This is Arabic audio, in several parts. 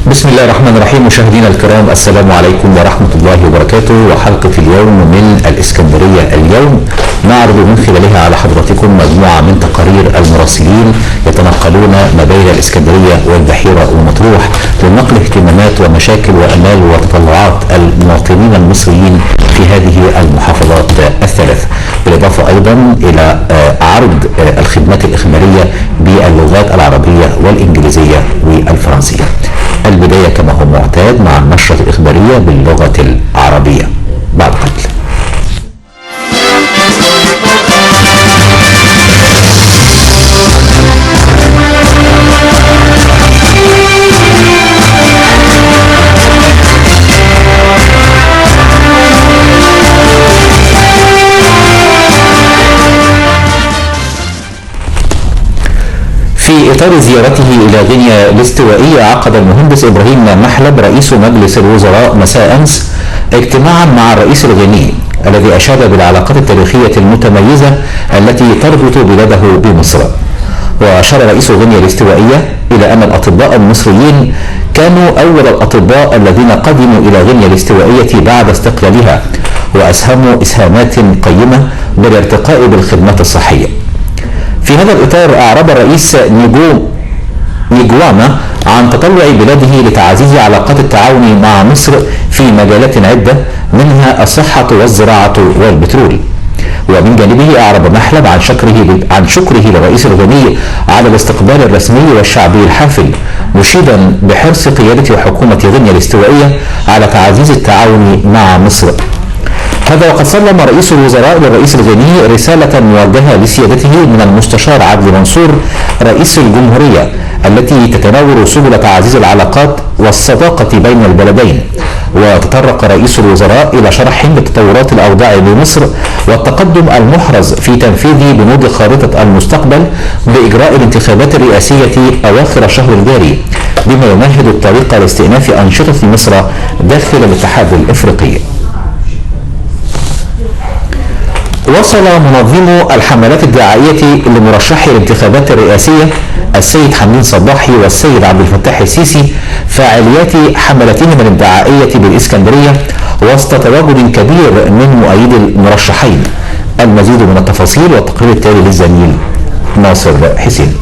بسم الله الرحمن الرحيم. مشاهدينا الكرام، السلام عليكم ورحمة الله وبركاته. وحلقة اليوم من الإسكندرية اليوم نعرض من خلالها على حضراتكم مجموعة من تقارير المراسلين يتنقلون ما بين الإسكندرية والبحيرة ومطروح لنقل اهتمامات ومشاكل وأمال وتطلعات المواطنين المصريين في هذه المحافظات الثلاث، بالإضافة أيضا إلى عرض الخدمات الإخبارية باللغات العربية والإنجليزية والفرنسية. البداية كما هو معتاد مع النشرة الإخبارية باللغة العربية بعد قليل. في إطار زيارته إلى غينيا الاستوائية، عقد المهندس إبراهيم محلب رئيس مجلس الوزراء مساء أمس اجتماعا مع الرئيس الغيني الذي أشاد بالعلاقات التاريخية المتميزة التي تربط بلاده بمصر. وأشار رئيس غينيا الاستوائية إلى أن الأطباء المصريين كانوا أول الأطباء الذين قدموا إلى غينيا الاستوائية بعد استقلالها، وأسهموا إسهامات قيمة بالارتقاء بالخدمات الصحية. في هذا الإطار أعرب الرئيس نيجواما عن تطلع بلاده لتعزيز علاقات التعاون مع مصر في مجالات عدة منها الصحة والزراعة والبترول. ومن جانبه أعرب محلب عن شكره للرئيس الغني على الاستقبال الرسمي والشعبي الحافل، مشيدا بحرص قيادة وحكومة غينيا الاستوائية على تعزيز التعاون مع مصر. هذا وقد سلم رئيس الوزراء للرئيس الغني رسالة موجهة لسيادته من المستشار عدلي منصور رئيس الجمهورية التي تتناول سبل تعزيز العلاقات والصداقة بين البلدين. وتطرق رئيس الوزراء إلى شرح لتطورات الأوضاع بمصر والتقدم المحرز في تنفيذ بنود خارطة المستقبل بإجراء الانتخابات الرئاسية أواخر الشهر الجاري، بما يمهد الطريق لاستئناف أنشطة مصر داخل الاتحاد الإفريقي. وصل منظمو الحملات الدعائية لمرشحي الانتخابات الرئاسية السيد حمدين صباحي والسيد عبد الفتاح السيسي فعاليات حملتهم الدعائية بالإسكندرية وسط تواجد كبير من مؤيدي المرشحين. المزيد من التفاصيل والتقرير التالي للزميل ناصر حسين.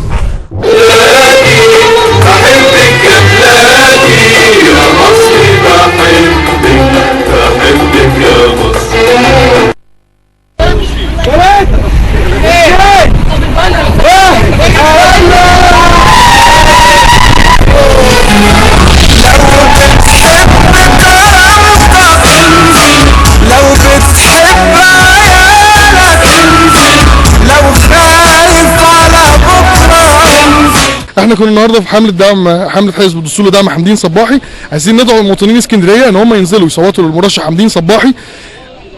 احنا كنا النهارده في حمله حزب الدستور لدعم حمدين صباحي، عايزين ندعو المواطنين اسكندريه ان هم ينزلوا يصوتوا للمرشح حمدين صباحي،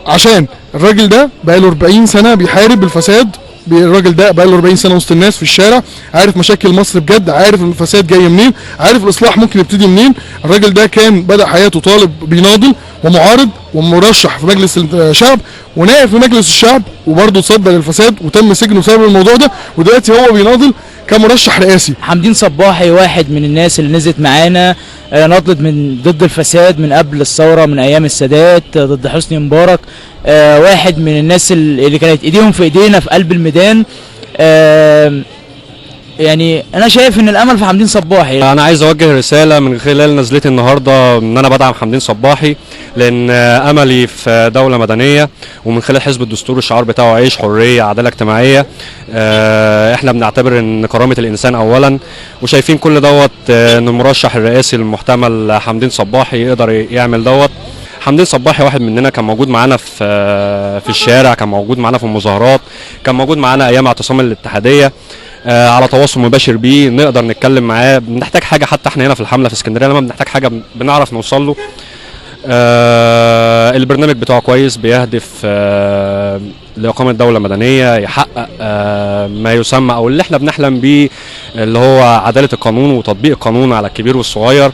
عشان الراجل ده بقاله 40 سنه بيحارب الفساد. الراجل ده بقاله 40 سنه وسط الناس في الشارع، عارف مشاكل مصر بجد، عارف الفساد جاي منين، عارف الاصلاح ممكن يبتدي منين. الراجل ده كان بدا حياته طالب بيناضل ومعارض ومرشح في مجلس الشعب ونائب في مجلس الشعب، وبرضه تصدى للفساد وتم سجنه بسبب الموضوع ده، ودلوقتي هو بيناضل كمرشح رئاسي. حمدين صباحي واحد من الناس اللي نزلت معانا نضلت ضد الفساد من قبل الثوره، من ايام السادات ضد حسني مبارك. واحد من الناس اللي كانت ايديهم في ايدينا في قلب الميدان. يعني انا شايف ان الامل في حمدين صباحي. انا عايز اوجه رساله من خلال نزلتي النهارده ان انا بدعم حمدين صباحي، لان املي في دوله مدنيه، ومن خلال حزب الدستور الشعار بتاعه عيش، حريه، عداله اجتماعيه. احنا بنعتبر ان كرامه الانسان اولا، وشايفين كل دوت ان المرشح الرئاسي المحتمل حمدين صباحي يقدر يعمل دوت. حمدين صباحي واحد مننا، كان موجود معانا في الشارع، كان موجود معانا في المظاهرات، كان موجود معانا ايام اعتصام الاتحاديه، على تواصل مباشر بيه، نقدر نتكلم معاه. بنحتاج حاجه، حتى احنا هنا في الحمله في اسكندريه لما بنحتاج حاجه بنعرف نوصل له. البرنامج بتاعه كويس، بيهدف لإقامة دولة مدنية، يحقق ما يسمى أو اللي احنا بنحلم بيه، اللي هو عدالة القانون وتطبيق القانون على الكبير والصغير.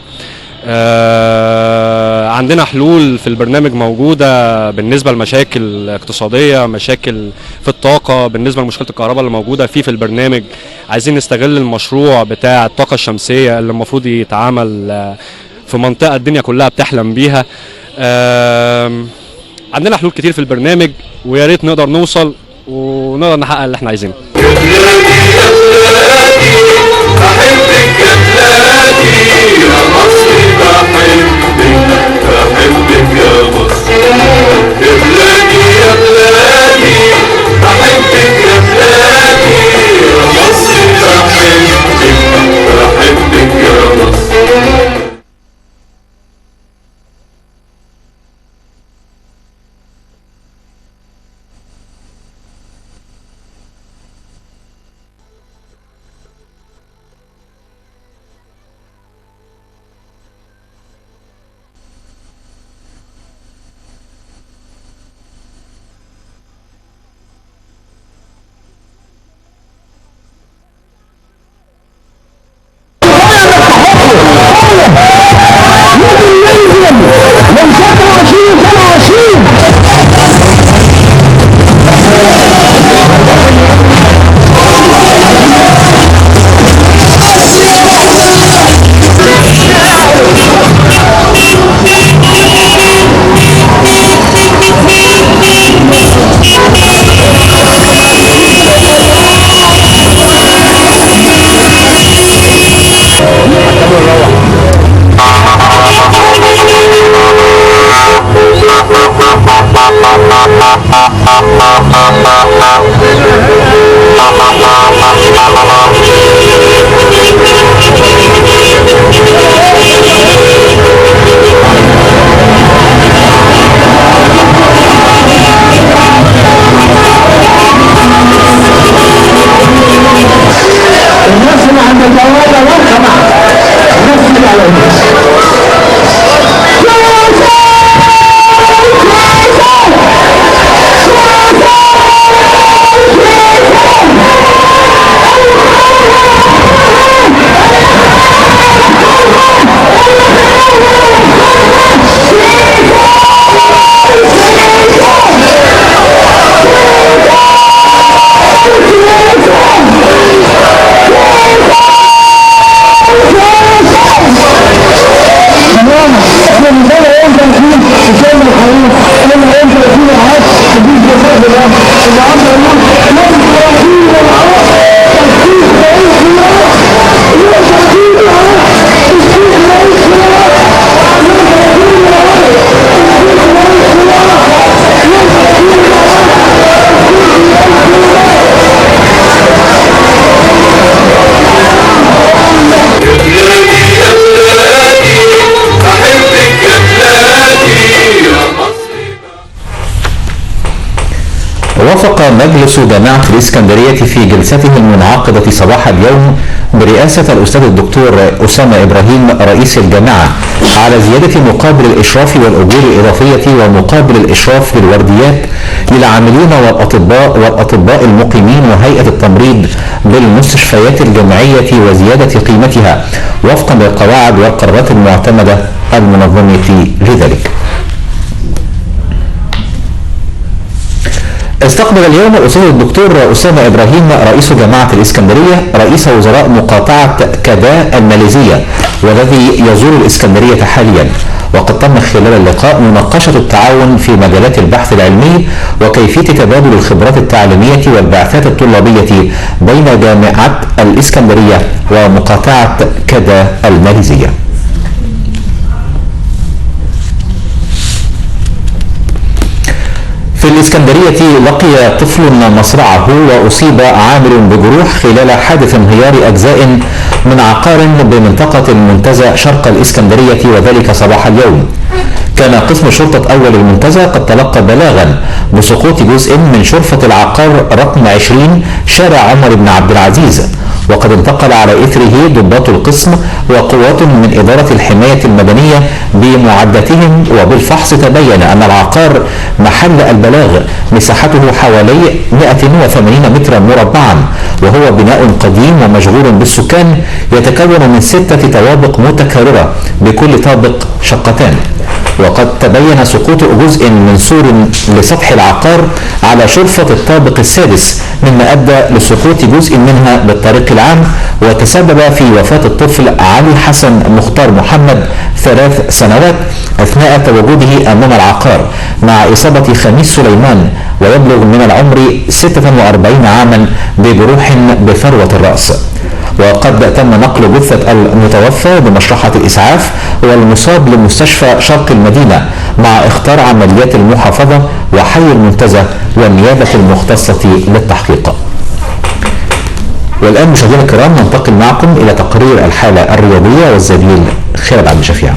عندنا حلول في البرنامج موجودة بالنسبة لمشاكل اقتصادية، مشاكل في الطاقة، بالنسبة لمشكلة الكهرباء اللي موجودة في البرنامج. عايزين نستغل المشروع بتاع الطاقة الشمسية اللي المفروض يتعامل في منطقه الدنيا كلها بتحلم بيها. عندنا حلول كتير في البرنامج، ويا ريت نقدر نوصل ونقدر نحقق اللي احنا عايزينه. وافق مجلس جامعة الإسكندرية في جلسته المنعقدة صباح اليوم برئاسة الأستاذ الدكتور أسامة إبراهيم رئيس الجامعة على زيادة مقابل الإشراف والأجور الإضافية ومقابل الإشراف بالورديات للعاملين والأطباء المقيمين وهيئة التمريض بالمستشفيات الجامعية وزيادة قيمتها وفقا للقواعد والقرارات المعتمدة المنظمة لذلك. استقبل اليوم الأستاذ الدكتور أسامة إبراهيم رئيس جامعة الإسكندرية رئيس وزراء مقاطعة كدا الماليزية والذي يزور الإسكندرية حاليا، وقد تم خلال اللقاء مناقشة التعاون في مجالات البحث العلمي وكيفية تبادل الخبرات التعليمية والبعثات الطلابية بين جامعة الإسكندرية ومقاطعة كدا الماليزية. في الإسكندرية لقي طفل مصرعه وأصيب عامل بجروح خلال حادث انهيار أجزاء من عقار بمنطقة المنتزه شرق الإسكندرية وذلك صباح اليوم. كان قسم شرطة أول المنتزه قد تلقى بلاغا بسقوط جزء من شرفة العقار رقم 20 شارع عمر بن عبد العزيز، وقد انتقل على إثره ضباط القسم وقوات من إدارة الحماية المدنية بمعداتهم، وبالفحص تبين أن العقار محل البلاغ مساحته حوالي 180 مترا مربعا، وهو بناء قديم ومشغول بالسكان يتكون من 6 طوابق متكررة بكل طابق شقتان. وقد تبين سقوط جزء من سور لسطح العقار على شرفة الطابق السادس، مما أدى لسقوط جزء منها بالطريق العام، وتسبب في وفاة الطفل علي حسن مختار محمد 3 سنوات أثناء تواجده أمام العقار، مع إصابة خميس سليمان ويبلغ من العمر 46 عاما بجروح بفروة الرأس. وقد تم نقل جثة المتوفى بمشرحة الإسعاف والمصاب لمستشفى شرق المدينة مع إخطار عمليات المحافظة وحي المنتزه والنيابة المختصة للتحقيق. والآن مشاهدينا الكرام ننتقل معكم إلى تقرير الحالة الرياضية والزميل خالد عبد الشفيع.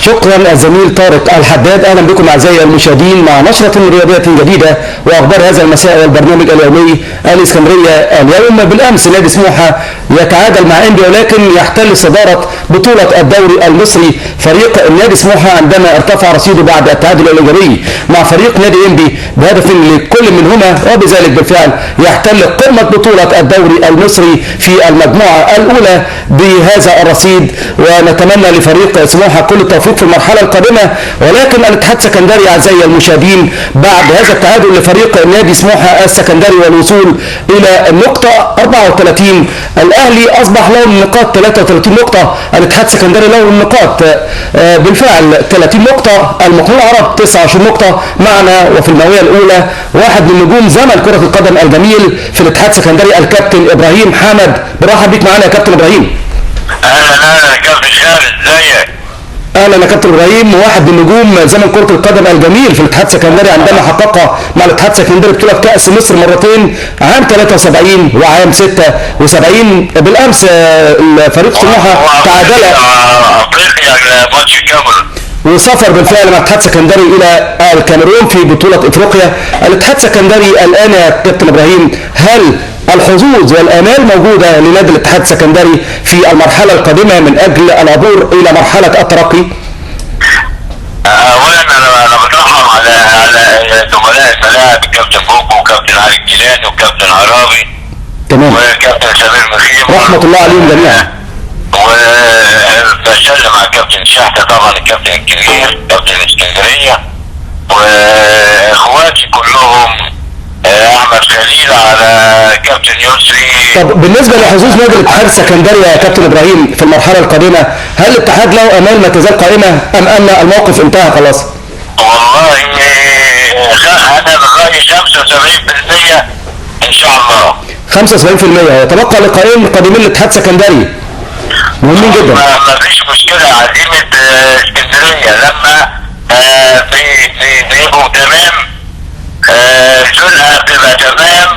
شكرا الزميل طارق الحداد. اهلا بكم اعزائي المشاهدين مع نشرة رياضية جديدة واخبار هذا المساء والبرنامج اليومي. الاسكندرية اليوم بالامس نادي سموحة يتعادل مع انبي ولكن يحتل صدارة بطولة الدوري المصري فريق النادي سموحة عندما ارتفع رصيده بعد التعادل الايجابي مع فريق نادي انبي بهدف لكل منهما، وبذلك بالفعل يحتل قمة بطولة الدوري المصري في المجموعة الاولى بهذا الرصيد. ونتمنى لفريق سموحة كل التوفيق في المرحلة القادمة، ولكن الاتحاد السكندري اعزائي المشاهدين بعد هذا التعادل لفريق نادي سموحة السكندري والوصول الى النقطة 34، الاهلي اصبح له النقاط 33 نقطة، الاتحاد السكندري له النقاط بالفعل 30 نقطة، المقاولون العرب 29 نقطة معنا. وفي المئوية الاولى واحد من نجوم زمن كرة القدم الجميل في الاتحاد السكندري الكابتن ابراهيم حامد. برحب بيك معنا يا كابتن ابراهيم. اهلا يا كابتن خالد، ازيك؟ اهلا يا كابتن ابراهيم. واحد من نجوم زمن كرة القدم الجميل في الاتحاد السكندري عندما حقق مع الاتحاد السكندري بطولة كأس مصر مرتين عام 73 وعام 76. بالامس فريق سموحة تعادل افريقيا ماتش كاميرون وسافر بالفعل مع الاتحاد السكندري الى الكاميرون في بطولة افريقيا. الاتحاد السكندري الان يا كابتن ابراهيم، هل الحظوظ والآمال موجودة لنادي الاتحاد السكندري في المرحلة القادمة من أجل العبور إلى مرحلة الترقي؟ اولا انا بترحم على زملاء الملاعب الكابتن بوكو وكابتن علي الجيلاني وكابتن عرابي تمام وكابتن سمير مخيم رحمة الله عليهم جميعا. وبسلم على كابتن شحتة طبعا الكابتن الكبير كابتن اسكندرية واخواتي كلهم احمد خليل على كابتن يسري. طب بالنسبه لحظوظ نادي الاتحاد السكندري يا كابتن ابراهيم في المرحله القادمه، هل الاتحاد له امال ما تزال قائمه ام ان الموقف انتهى خلاص؟ والله انا من رايي 75% ان شاء الله. 75% يتبقى لقاءين قادمين للاتحاد السكندري مهمين جدا. ما فيش مشكله. عزيمه اسكندريه لما بيبقوا تمام جزءها بتبقى تمام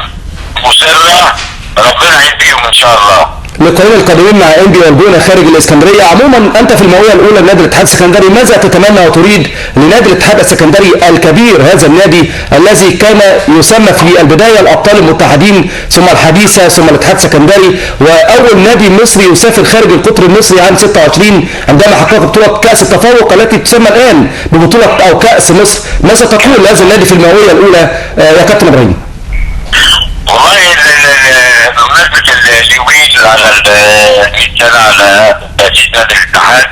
مصرة، ربنا يهديهم ان شاء الله. اللقاءين القادمين مع انبي والجونه خارج الاسكندريه. عموما انت في المئويه الاولى لنادي الاتحاد السكندري، ماذا تتمنى وتريد لنادي الاتحاد السكندري الكبير، هذا النادي الذي كان يسمى في البدايه الابطال المتحدين ثم الحديثه ثم الاتحاد السكندري، واول نادي مصري يسافر خارج القطر المصري عام 26 عندما حقق بطوله كاس التفوق التي تسمى الان ببطوله او كاس مصر. ماذا تقول لهذا النادي في المئويه الاولى يا كابتن ابراهيم؟ والله بمناسبة اليوبيل على 100 سنة على تأسيس نادي الاتحاد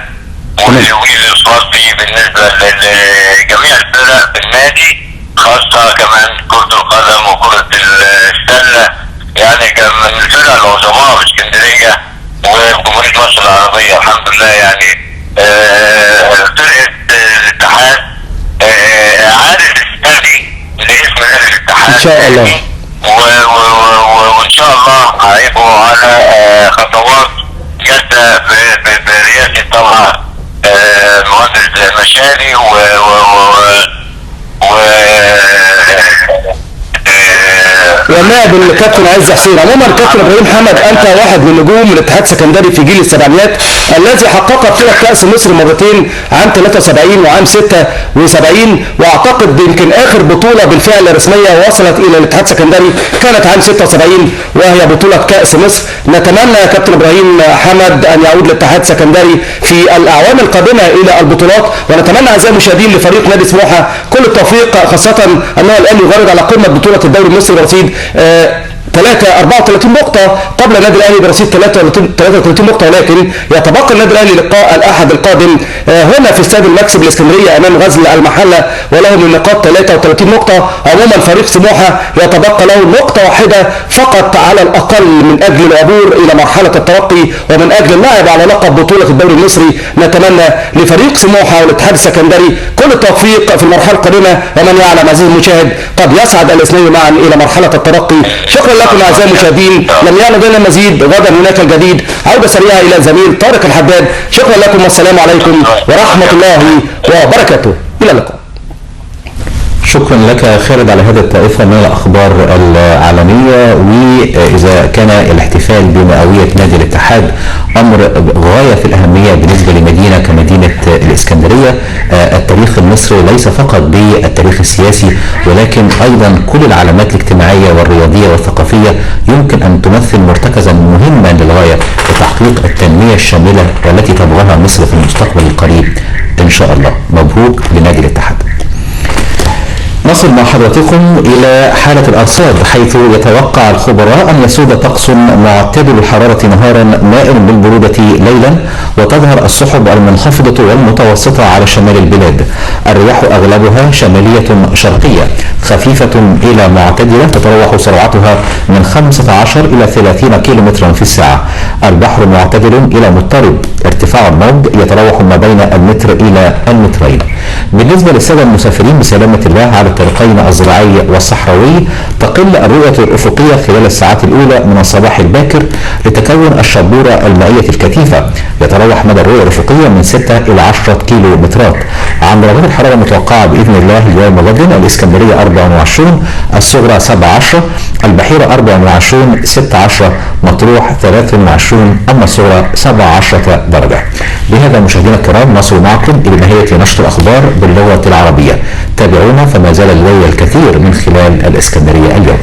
واليوبيل الصافي بالنسبة لجميع الفرق بالنادي، خاصة كمان كرة القدم وكرة السلة، يعني كان من الفرق العظماء في اسكندرية وجمهورية مصر العربية الحمد لله. يعني فرقة الاتحاد عادت النادي لاسم نادي الاتحاد ان شاء الله، وان شاء الله هيبقوا على خطوات جادة برئاسة طبعا المهندس مشاري والنائب الكابتن عز حسين. عموما كابتن ابراهيم حمد، انت واحد من نجوم الاتحاد السكندري في جيل السبعينات الذي حقق بطولة كأس مصر مرتين عام 73 وعام 76، واعتقد يمكن اخر بطولة بالفعل رسمية وصلت الى الاتحاد السكندري كانت عام 76 وهي بطولة كأس مصر. نتمنى يا كابتن ابراهيم حمد ان يعود الاتحاد السكندري في الاعوام القادمة الى البطولات، ونتمنى اعزائي المشاهدين لفريق نادي سموحة كل التوفيق، خاصة انه الان يغرد على قمة بطولة الدوري المصري برصيد 34 نقطة قبل النادي الأهلي برصيد 33 نقطة، ولكن يتبقى النادي الأهلي لقاء الأحد القادم هنا في استاد المكسب الإسكندرية أمام غزل المحلة، وله من النقاط 33 نقطة. عموما فريق سموحة يتبقى له نقطة واحدة فقط على الأقل من أجل العبور إلى مرحلة الترقي ومن أجل اللعب على لقب بطولة الدوري المصري. نتمنى لفريق سموحة والاتحاد السكندري كل التوفيق في المرحلة القادمة، ومن يعلم عزيزي المشاهد قد يصعد الاثنين معا إلى مرحلة الترقي. شكرا لكم أعزائي المشاهدين، لم يعلم بنا المزيد، غدا هناك الجديد. عودة سريعة إلى الزميل طارق الحداد. شكرا لكم والسلام عليكم ورحمة الله وبركاته. إلى اللقاء. شكرا لك خالد على هذا الطائفة من الأخبار العالمية. وإذا كان الاحتفال بمئوية نادي الاتحاد أمر غاية في الأهمية بالنسبة لمدينة كمدينة الإسكندرية، التاريخ المصري ليس فقط بالتاريخ السياسي ولكن أيضا كل العلامات الاجتماعية والرياضية والثقافية يمكن أن تمثل مرتكزا مهما للغاية لتحقيق التنمية الشاملة والتي تبغاها مصر في المستقبل القريب إن شاء الله. مبروك لنادي الاتحاد. نصل مع حضراتكم إلى حالة الأرصاد، حيث يتوقع الخبراء أن يسود طقس معتدل الحرارة نهارا مائل بالبرودة ليلا، وتظهر السحب المنخفضة والمتوسطة على شمال البلاد. الرياح أغلبها شمالية شرقية خفيفة إلى معتدلة، تتراوح سرعتها من 15 إلى 30 كيلومترا في الساعة. البحر معتدل إلى مضطرب، ارتفاع الموج يتراوح ما بين المتر إلى المترين. بالنسبة للسادة المسافرين بسلامة الله على الطريقين الزراعي والصحراوي، تقل الرؤية الأفقية خلال الساعات الأولى من الصباح الباكر لتكون الشبورة المائية الكثيفة. يتراوح مدى الرؤية الأفقية من 6 إلى 10 كيلو مترات. عن درجات الحرارة المتوقعة بإذن الله اليوم غدا: الإسكندرية 24، الصغرى 17، البحيرة 24، 16، مطروح 23، أما الصغرى 17 درجة. بهذا مشاهدينا الكرام نصل معكم إلى نهاية نشر الأخبار باللغة العربية. تابعونا فما زال لدي الكثير من خلال الإسكندرية اليوم.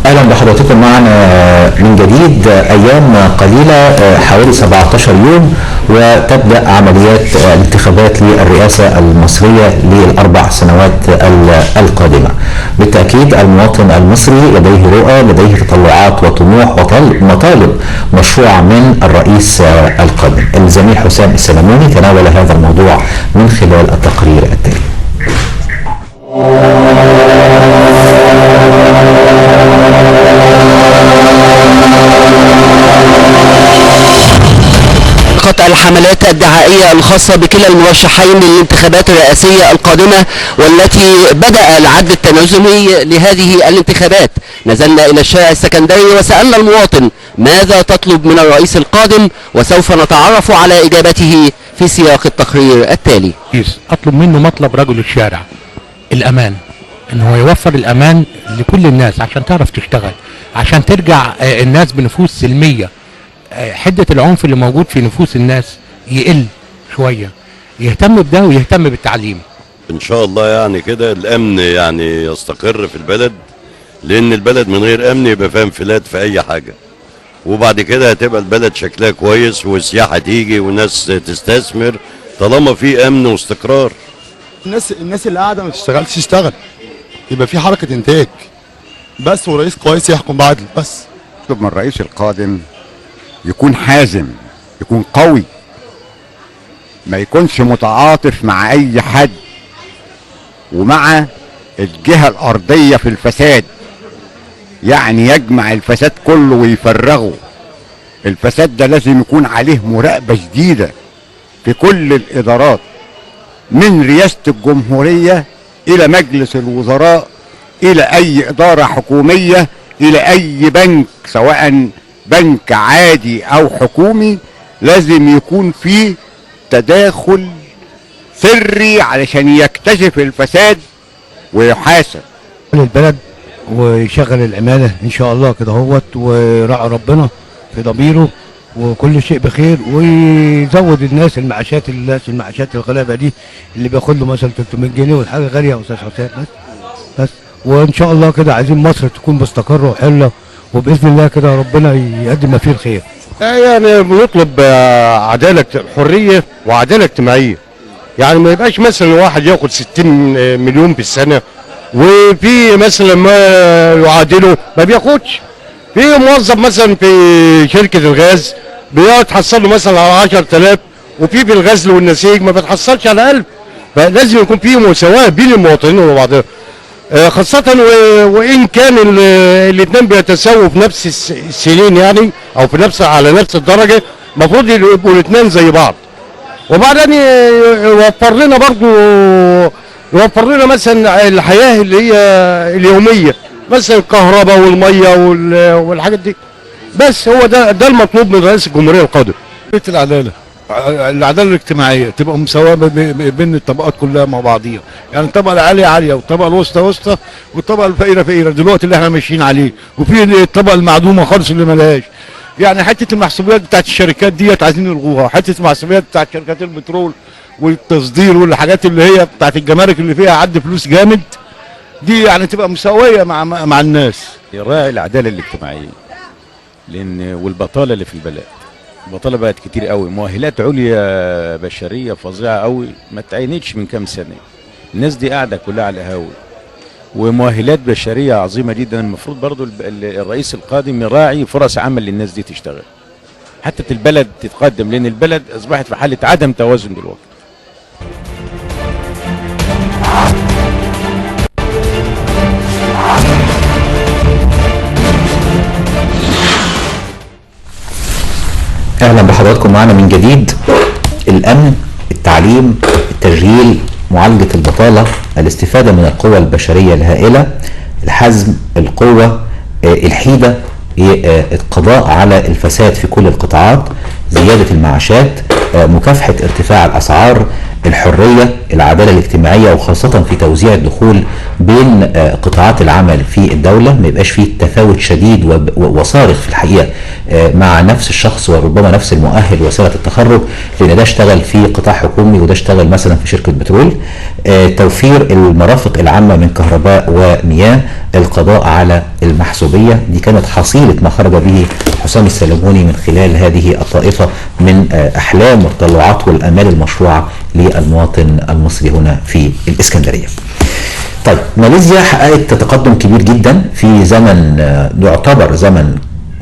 اهلا بحضراتكم معنا من جديد. ايام قليله حوالي 17 يوم وتبدا عمليات الانتخابات للرئاسه المصريه للاربع سنوات القادمه. بالتاكيد المواطن المصري لديه رؤى، لديه تطلعات وطموح ومطالب مشروعه من الرئيس القادم. الزميل حسام السلموني تناول هذا الموضوع من خلال التقرير التالي. الحملات الدعائية الخاصة بكلا المرشحين للانتخابات الرئاسية القادمة، والتي بدأ العد التنازلي لهذه الانتخابات. نزلنا إلى الشارع السكندري وسألنا المواطن ماذا تطلب من الرئيس القادم، وسوف نتعرف على إجابته في سياق التقرير التالي. أطلب منه مطلب رجل الشارع: الأمان، إن هو يوفر الأمان لكل الناس عشان تعرف تشتغل، عشان ترجع الناس بنفوس سلمية، حدة العنف اللي موجود في نفوس الناس يقل شوية، يهتم بده ويهتم بالتعليم. ان شاء الله يعني كده الامن يعني يستقر في البلد، لان البلد من غير امن يبقى فيها انفلات في اي حاجة، وبعد كده هتبقى البلد شكلها كويس والسياحة تيجي والناس تستثمر طالما في امن واستقرار. الناس اللي قاعدة ما تشتغلش تشتغل، يبقى في حركة انتاج بس، ورئيس كويس يحكم بعدل بس. اطلب من الرئيس القادم يكون حازم، يكون قوي، ما يكونش متعاطف مع اي حد ومع الجهة الارضية في الفساد، يعني يجمع الفساد كله ويفرغه. الفساد ده لازم يكون عليه مراقبة شديدة في كل الادارات، من رئاسة الجمهورية الى مجلس الوزراء الى اي ادارة حكومية الى اي بنك، سواء بنك عادي او حكومي، لازم يكون فيه تداخل سري علشان يكتشف الفساد ويحاسب البلد ويشغل الامانه ان شاء الله كده هوت، ويراعي ربنا في ضميره وكل شيء بخير، ويزود الناس المعاشات الغلابه دي اللي بياخد له مثلا 300 جنيه والحاجه غاليه يا استاذ حسام. بس وان شاء الله كده عايزين مصر تكون مستقره وحله، وباذن الله كده ربنا يقدم ما فيه الخير. يعني بنطلب عداله، حريه وعداله اجتماعيه. يعني ما يبقاش مثلا واحد ياخد 60 مليون في السنه وفي مثلا ما يعادله ما بياخدش. في موظف مثلا في شركه الغاز بيتحصل له مثلا على 10,000، وفي الغزل والنسيج ما بتحصلش على 1000. فلازم يكون في مساواه بين المواطنين وبعضهم، خاصة وإن كان الاثنين بيتساووا في نفس السنين يعني، أو في على نفس الدرجة، المفروض يبقوا الاثنين زي بعض. وبعدين يوفر لنا مثلا الحياة اللي هي اليومية، مثلا الكهرباء والمية والحاجات دي. بس هو ده المطلوب من رئيس الجمهورية القادم. العداله الاجتماعيه تبقى مساواه بين الطبقات كلها مع بعضيها، يعني الطبقه العاليه عاليه والطبقه الوسطى وسطى والطبقه الفقيره فقيره دلوقتي اللي احنا ماشيين عليه، وفي الطبقه المعدومه خالص اللي مالهاش. يعني حته المحسوبيات بتاعت الشركات ديت عايزين نلغوها، حته المحسوبيات بتاعت شركات البترول والتصدير والحاجات اللي هي بتاعت الجمارك اللي فيها عد فلوس جامد دي، يعني تبقى مساويه مع الناس. يراعي العداله الاجتماعيه، لان والبطاله اللي في البلد، البطاله بقت كتير قوي، مؤهلات عليا بشريه فظيعه قوي ما تعينتش من كام سنه. الناس دي قاعده كلها على القهاوي، ومؤهلات بشريه عظيمه جدا. المفروض برضو الرئيس القادم يراعي فرص عمل للناس دي تشتغل، حتى البلد تتقدم، لان البلد اصبحت في حاله عدم توازن دلوقتي. اهلا بحضراتكم معنا من جديد. الامن، التعليم، التشغيل، معالجه البطاله، الاستفاده من القوى البشريه الهائله، الحزم، القوه، الحيده، القضاء على الفساد في كل القطاعات، زياده المعاشات، مكافحه ارتفاع الاسعار، الحريه، العداله الاجتماعيه، وخاصه في توزيع الدخول بين قطاعات العمل في الدوله، ما يبقاش فيه تفاوت شديد وصارخ في الحقيقه مع نفس الشخص وربما نفس المؤهل وسيله التخرج، لان ده اشتغل في قطاع حكومي وده اشتغل مثلا في شركه بترول. توفير المرافق العامه من كهرباء ومياه، القضاء على المحسوبيه. دي كانت حصيله ما خرج به حسام السلموني من خلال هذه الطائفه من احلام والتطلعات والامال المشروعه للمواطن المصري هنا في الاسكندريه. طيب، ماليزيا حققت تقدم كبير جدا في زمن يعتبر زمن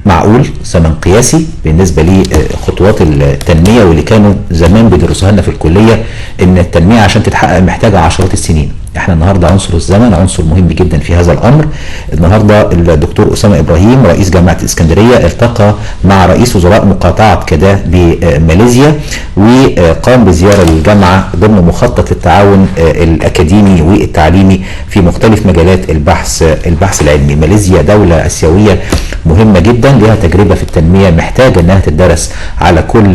معقول، زمن قياسي بالنسبه لخطوات التنميه، واللي كانوا زمان بيدرسوها لنا في الكليه ان التنميه عشان تتحقق محتاجه عشرات السنين. احنا النهارده عنصر الزمن عنصر مهم جدا في هذا الامر. النهارده الدكتور اسامه ابراهيم رئيس جامعه الاسكندريه التقى مع رئيس وزراء مقاطعه كداه بماليزيا، وقام بزياره للجامعه ضمن مخطط التعاون الاكاديمي والتعليمي في مختلف مجالات البحث العلمي. ماليزيا دوله اسيويه مهمه جدا، لها تجربه في التنميه محتاجه انها تدرس على كل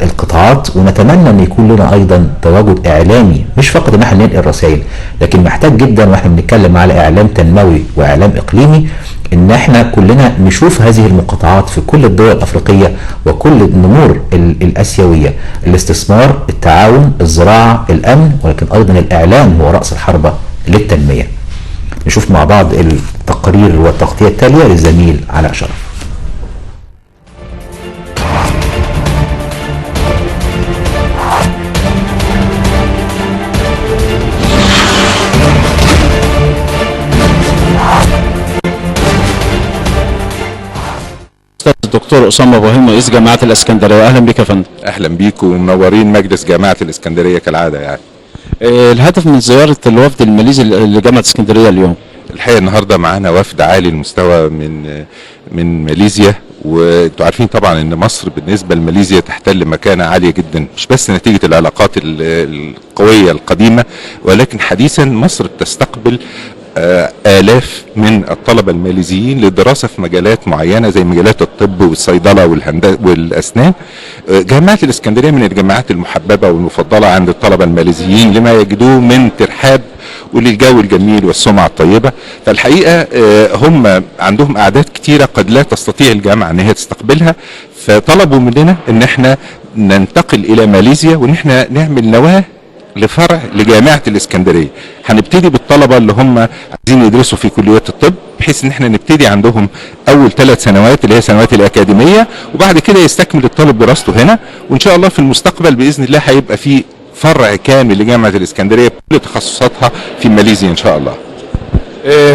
القطاعات، ونتمنى ان يكون لنا ايضا تواجد اعلامي، مش فقط ان احنا ننقل رسائل، لكن محتاج جدا واحنا بنتكلم على اعلام تنموي واعلام اقليمي ان احنا كلنا نشوف هذه المقاطعات في كل الدول الافريقيه وكل النمور الاسيويه، الاستثمار، التعاون، الزراعه، الامن، ولكن ايضا الاعلام هو راس الحربه للتنميه. نشوف مع بعض التقارير والتغطيه التاليه للزميل علاء شرف. الدكتور اسامه ابراهيم رئيس جامعه الاسكندريه، اهلا بك يا فندم. اهلا بيكم ومنورين مجلس جامعه الاسكندريه كالعاده. يعني الهدف من زياره الوفد الماليزي لجامعه الاسكندريه اليوم؟ الحقيقه النهارده معانا وفد عالي المستوى من ماليزيا، وانتوا عارفين طبعا ان مصر بالنسبه لماليزيا تحتل مكانه عاليه جدا، مش بس نتيجه العلاقات القويه القديمه، ولكن حديثا مصر بتستقبل آلاف من الطلبة الماليزيين للدراسة في مجالات معينة زي مجالات الطب والصيدلة والأسنان. جامعة الإسكندرية من الجامعات المحببة والمفضلة عند الطلبة الماليزيين لما يجدوه من ترحاب وللجو الجميل والسمعة الطيبة. فالحقيقة هم عندهم أعداد كتيرة قد لا تستطيع الجامعة أن هي تستقبلها، فطلبوا مننا أن احنا ننتقل إلى ماليزيا وأن احنا نعمل نواة لفرع لجامعة الإسكندرية. هنبتدي بالطلبة اللي هم عايزين يدرسوا في كليات الطب، بحيث ان احنا نبتدي عندهم اول 3 سنوات اللي هي سنوات الأكاديمية، وبعد كده يستكمل الطالب دراسته هنا، وان شاء الله في المستقبل بإذن الله هيبقى في فرع كامل لجامعة الإسكندرية بكل تخصصاتها في ماليزيا ان شاء الله.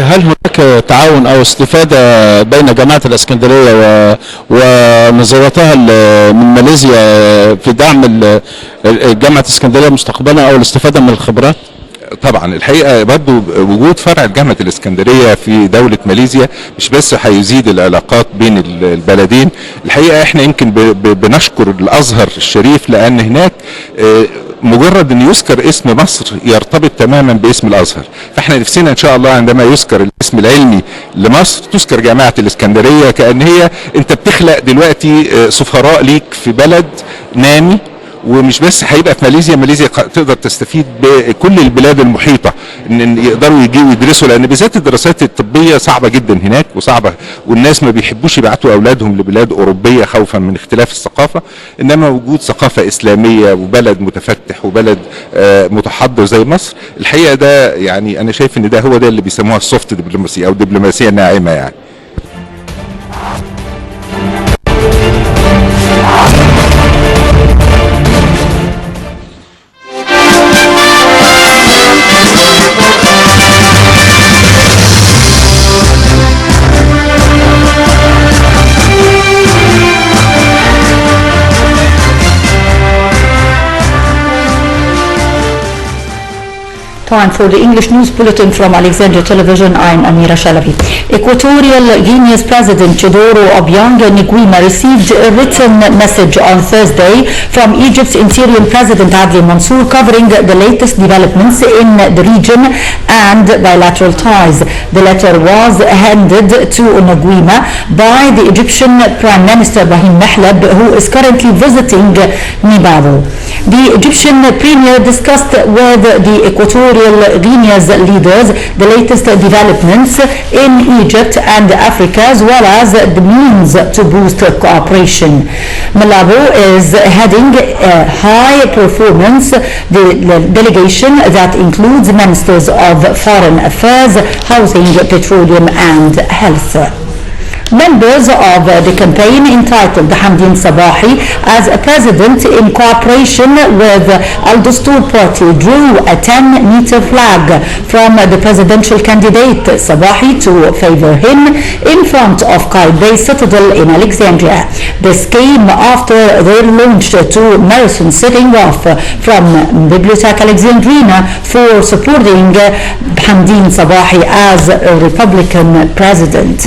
هل هناك تعاون او استفاده بين جامعه الاسكندريه ونظيرتها من ماليزيا في دعم جامعه الاسكندريه مستقبلا او الاستفاده من الخبرات؟ طبعا الحقيقه برضو وجود فرع جامعه الاسكندريه في دوله ماليزيا مش بس هيزيد العلاقات بين البلدين، الحقيقه احنا يمكن بنشكر الازهر الشريف لان هناك مجرد ان يذكر اسم مصر يرتبط تماما باسم الازهر، فاحنا نفسنا ان شاء الله عندما يذكر الاسم العلمي لمصر تذكر جامعه الاسكندريه، كأن هي انت بتخلق دلوقتي سفراء ليك في بلد نامي، ومش بس هيبقى في ماليزيا تقدر تستفيد بكل البلاد المحيطه ان يقدروا يجوا يدرسوا، لان بالذات الدراسات الطبيه صعبه جدا هناك وصعبه، والناس ما بيحبوش يبعتوا اولادهم لبلاد اوروبيه خوفا من اختلاف الثقافه، انما وجود ثقافه اسلاميه وبلد متفتح وبلد متحضر زي مصر، الحقيقه ده يعني انا شايف ان ده هو ده اللي بيسموها السوفت دبلوماسي او الدبلوماسيه الناعمه يعني. Time for the English News Bulletin from Alexandria Television. I'm Amira Shalabi. Equatorial Guinea's President Teodoro Obiang Nguema received a written message on Thursday from Egypt's Interim President Adli Mansour covering the latest developments in the region and bilateral ties. The letter was handed to Nguema by the Egyptian Prime Minister Brahim Mahlab, who is currently visiting Nibabo. The Egyptian Premier discussed with the Equatorial Guinea's leaders the latest developments in Egypt and Africa, as well as the means to boost cooperation. Malabo is heading a high performance delegation that includes ministers of foreign affairs, housing, petroleum and health. Members of the campaign entitled Hamdeen Sabahi as a president in cooperation with Al Dastur Party drew a 10-meter flag from the presidential candidate Sabahi to favor him in front of Qaibay Citadel in Alexandria. This came after their launch to marathon setting off from Bibliotheca Alexandrina for supporting Hamdeen Sabahi as a Republican president.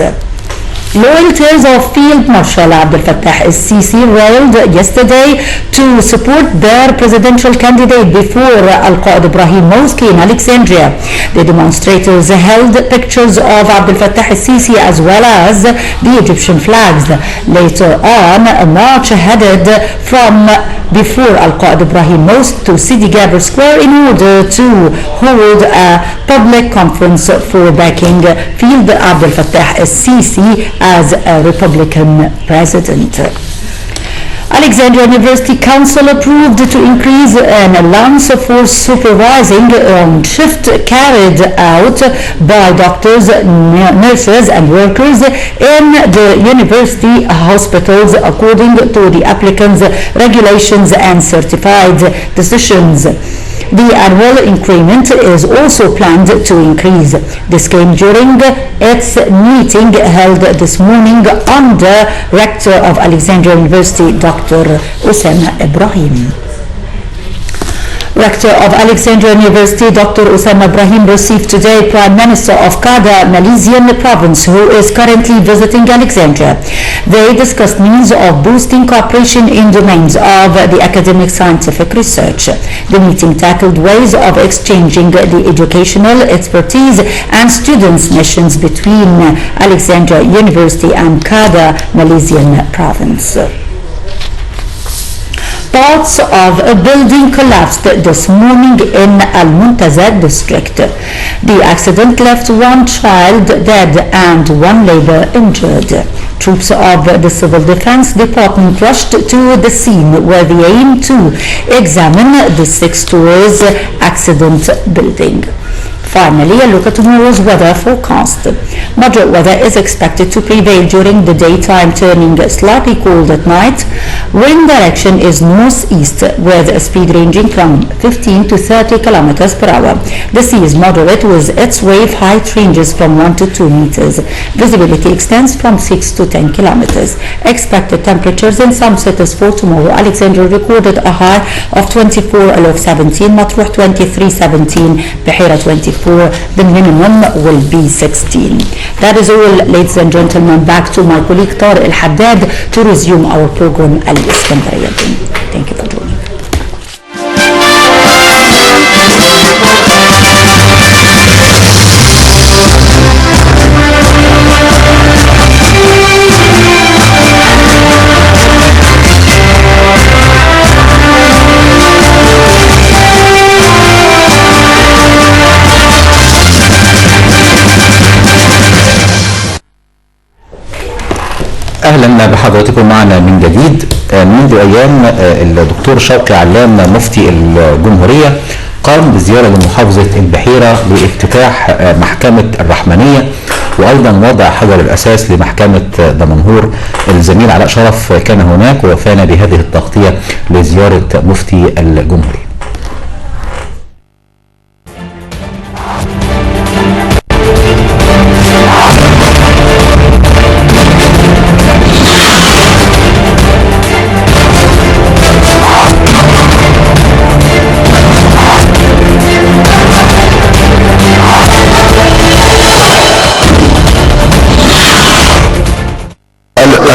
Loyalties of Field Marshal Abdel Fattah al-Sisi railed yesterday to support their presidential candidate before Al-Qaed Ibrahim Mosque in Alexandria. The demonstrators held pictures of Abdel Fattah al-Sisi as well as the Egyptian flags. Later on, a march headed from before Al-Qaed Ibrahim Mosque to Sidi Gabr Square in order to hold a public conference for backing Field Abdel Fattah al-Sisi as a Republican president. Alexandria University Council approved to increase an allowance for supervising shift carried out by doctors, nurses and workers in the university hospitals according to the applicants' regulations and certified decisions. The annual increment is also planned to increase. This came during its meeting held this morning under Rector of Alexandria University, Dr. Osama Ibrahim. Rector of Alexandria University, Dr. Osama Ibrahim, received today Prime Minister of Kada, Malaysian province, who is currently visiting Alexandria. They discussed means of boosting cooperation in domains of the academic scientific research. The meeting tackled ways of exchanging the educational expertise and students' missions between Alexandria University and Kada, Malaysian province. Parts of a building collapsed this morning in Al-Muntazah district. The accident left one child dead and one labor injured. Troops of the Civil Defense Department rushed to the scene where they aim to examine the 6 stories accident building. Finally, a look at tomorrow's weather forecast. Moderate weather is expected to prevail during the daytime, turning slightly cold at night. Wind direction is northeast with a speed ranging from 15 to 30 kilometers per hour. The sea is moderate with its wave height ranges from 1 to 2 meters. Visibility extends from 6 to 10 kilometers. Expected temperatures in some cities for tomorrow. Alexandria recorded a high of 24, Alof 17, Matruh 23, 17, Bahira 24. The minimum will be 16. That is all, ladies and gentlemen. Back to my colleague Tariq Al-Haddad to resume our program Al-Iskandariya. Thank you for joining. اهلا بحضراتكم معنا من جديد. منذ ايام الدكتور شوقي علام مفتي الجمهوريه قام بزياره لمحافظه البحيره لافتتاح محكمه الرحمنيه، وايضا وضع حجر الاساس لمحكمه دمنهور. الزميل علاء شرف كان هناك ووفانا بهذه التغطيه لزياره مفتي الجمهوريه.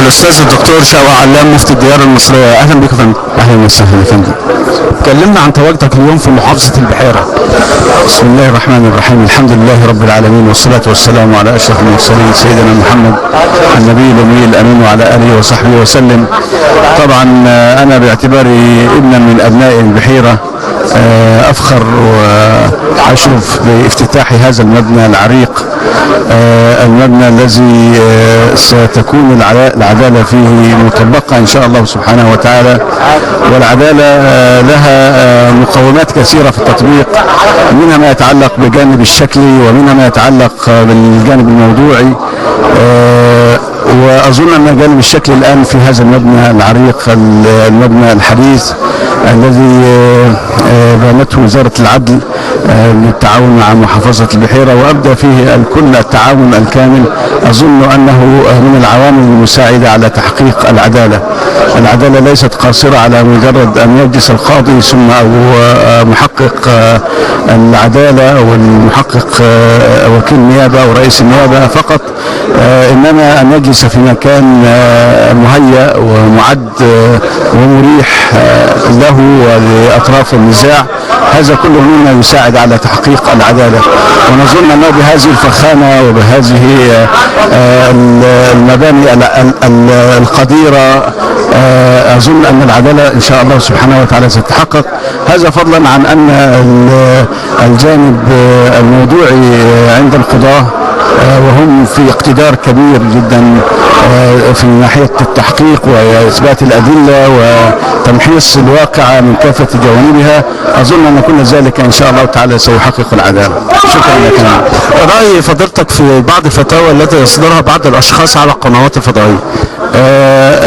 الاستاذ الدكتور شوقي علام مفتي الديار المصريه، اهلا بك يا فندم. اهلا وسهلا يا فندم. كلمنا عن تواجدك اليوم في محافظه البحيره. بسم الله الرحمن الرحيم، الحمد لله رب العالمين والصلاه والسلام على اشرف المرسلين سيدنا محمد النبي الامي الامين وعلى اله وصحبه وسلم. طبعا انا باعتباري ابنا من ابناء البحيره افخر واشرف بافتتاح هذا المبنى العريق، المبنى الذي ستكون العداله فيه مطبقه ان شاء الله سبحانه وتعالى، والعداله لها مقومات كثيره في التطبيق، منها ما يتعلق بالجانب الشكلي ومنها ما يتعلق بالجانب الموضوعي. واظن ان الجانب الشكلي الان في هذا المبنى العريق، المبنى الحديث الذي بنته وزاره العدل بالتعاون مع محافظه البحيره، وابدى فيه الكل التعاون الكامل. اظن انه من العوامل المساعده على تحقيق العداله. العداله ليست قاصره على مجرد ان يجلس القاضي ثم او محقق العداله او المحقق وكيل النيابه او رئيس النيابه فقط، انما ان يجلس في مكان مهيأ ومعد ومريح له ولأطراف النزاع. هذا كله مما يساعد على تحقيق العدالة، ونظن أنه بهذه الفخامة وبهذه المباني القديرة أظن أن العدالة إن شاء الله سبحانه وتعالى ستتحقق. هذا فضلا عن أن الجانب الموضوعي عند القضاة وهم في اقتدار كبير جدا في ناحية التحقيق وإثبات الأدلة وتمحيص الواقع من كافة جوانبها. أظن أن كل ذلك إن شاء الله تعالى سيحقق العدالة. شكرا لك. رأي فضيلتك في بعض الفتاوى التي يصدرها بعض الأشخاص على القنوات الفضائية؟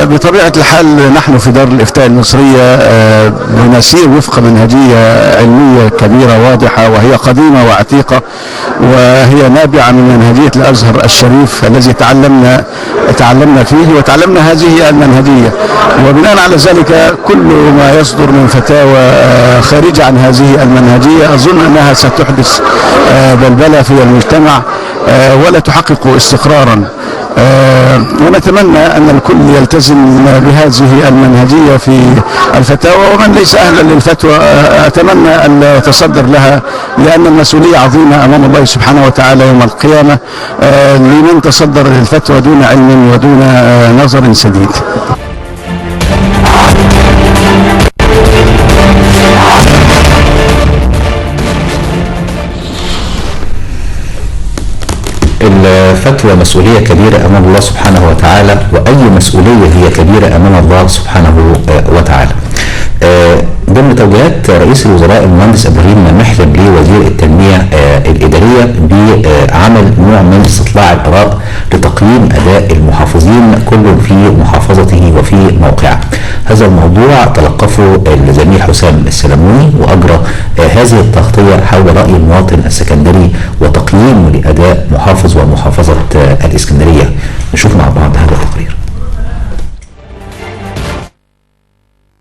بطبيعة الحال نحن في دار الإفتاء المصرية بنسير وفق منهجية علمية كبيرة واضحة، وهي قديمة وعتيقة، وهي نابعة من منهجية الأزهر الشريف الذي تعلمنا فيه وتعلمنا هذه المنهجية، وبناء على ذلك كل ما يصدر من فتاوى خارجة عن هذه المنهجية أظن أنها ستحدث بلبلة في المجتمع ولا تحقق استقرارا. ونتمنى أن الكل يلتزم بهذه المنهجية في الفتاوى، ومن ليس أهلا للفتوى أتمنى أن لا يتصدر لها، لأن المسؤولية عظيمة أمام الله سبحانه وتعالى يوم القيامة لمن تصدر للفتوى دون علم ودون نظر سديد. الفتوى مسؤولية كبيرة أمام الله سبحانه وتعالى، وأي مسؤولية هي كبيرة أمام الله سبحانه وتعالى. ضمن توجيهات رئيس الوزراء المهندس إبراهيم محلب لوزير التنمية الإدارية بعمل نوع من استطلاع الآراء لتقييم أداء المحافظين كل في محافظته وفي موقعه. هذا الموضوع تلقفه الزميل حسام السلموني، وأجرى هذه التغطية حول رأي المواطن السكندري وتقييمه لأداء محافظ ومحافظة الإسكندرية. نشوف مع بعض هذا التقرير.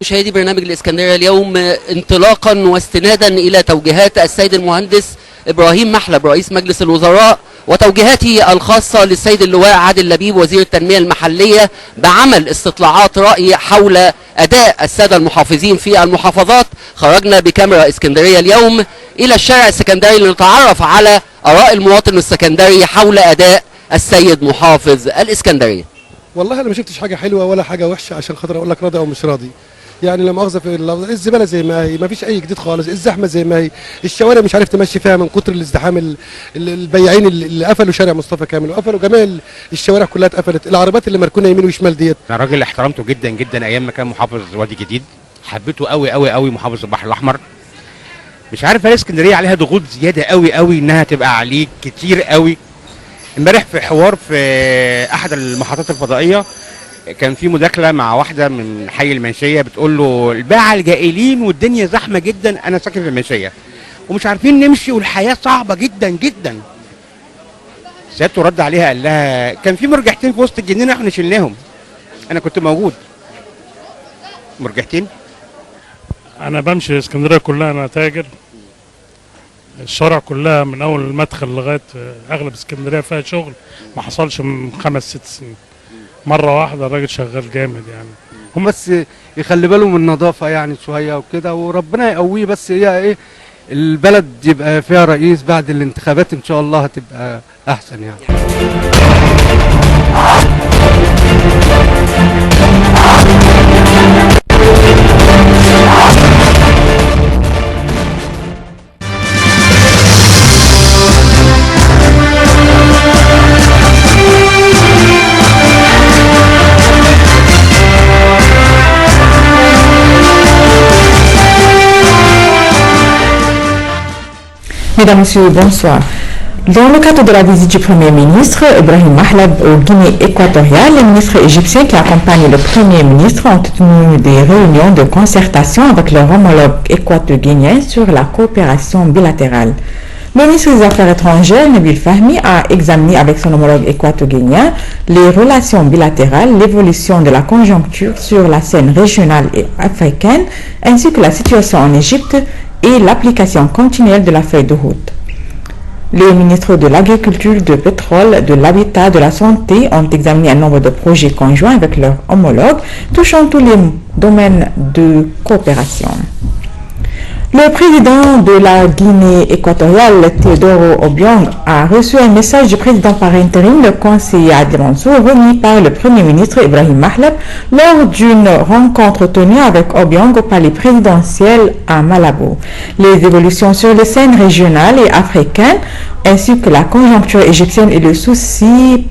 مشاهدي برنامج الإسكندرية اليوم، انطلاقا واستنادا إلى توجيهات السيد المهندس إبراهيم محلب رئيس مجلس الوزراء وتوجيهاته الخاصة للسيد اللواء عادل لبيب وزير التنمية المحلية بعمل استطلاعات رأي حول أداء السادة المحافظين في المحافظات، خرجنا بكاميرا اسكندرية اليوم إلى الشارع السكندري لنتعرف على آراء المواطن السكندري حول أداء السيد محافظ الإسكندرية. والله أنا ما شفتش حاجة حلوة ولا حاجة وحشة عشان خاطر أقول لك راضي أو مش راضي. يعني لا مؤاخذه في اللفظ، الزباله زي ما هي، ما فيش اي جديد خالص، الزحمه زي ما هي، الشوارع مش عارف تمشي فيها من كتر الازدحام، البياعين اللي قفلوا شارع مصطفى كامل وقفلوا جميع الشوارع كلها اتقفلت، العربيات اللي مركونه يمين وشمال ديت. انا راجل احترمته جدا جدا ايام ما كان محافظ وادي جديد، حبيته قوي قوي قوي محافظ البحر الاحمر. مش عارف هل اسكندريه عليها ضغوط زياده قوي قوي انها تبقى عليك كتير قوي. امبارح في حوار في احد المحطات الفضائيه كان في مداخله مع واحده من حي المنشيه بتقول له الباعه الجائلين والدنيا زحمه جدا، انا ساكن في المنشيه ومش عارفين نمشي والحياه صعبه جدا جدا. سيادته رد عليها قال لها كان في مرجحتين في وسط الجنينه احنا شلناهم، انا كنت موجود. مرجحتين؟ انا بمشي اسكندريه كلها، انا تاجر، الشارع كلها من اول المدخل لغايه اغلب اسكندريه فيها شغل ما حصلش من 5-6 سنين. مرة واحدة الراجل شغال جامد يعني. هم بس يخلي باله من النظافة يعني شوية وكده، وربنا يقويه. بس هي ايه، البلد يبقى فيها رئيس بعد الانتخابات ان شاء الله هتبقى احسن يعني. Mesdames, Messieurs, bonsoir. Dans le cadre de la visite du Premier ministre, Ibrahim Mahlab au Guinée équatoriale, les ministres égyptiens qui accompagnent le Premier ministre ont tenu des réunions de concertation avec leurs homologues équato-guinéens sur la coopération bilatérale. Le ministre des Affaires étrangères, Nabil Fahmi, a examiné avec son homologue équato-guinéen les relations bilatérales, l'évolution de la conjoncture sur la scène régionale et africaine, ainsi que la situation en Égypte et l'application continuelle de la feuille de route. Les ministres de l'Agriculture, du Pétrole, de l'Habitat, de la Santé ont examiné un nombre de projets conjoints avec leurs homologues, touchant tous les domaines de coopération. Le président de la Guinée équatoriale, Teodoro Obiang, a reçu un message du président par intérim, le conseiller Adil Mansour, remis par le Premier ministre Ibrahim Mahlab lors d'une rencontre tenue avec Obiang au palais présidentiel à Malabo. Les évolutions sur les scènes régionales et africaines, ainsi que la conjoncture égyptienne et le souci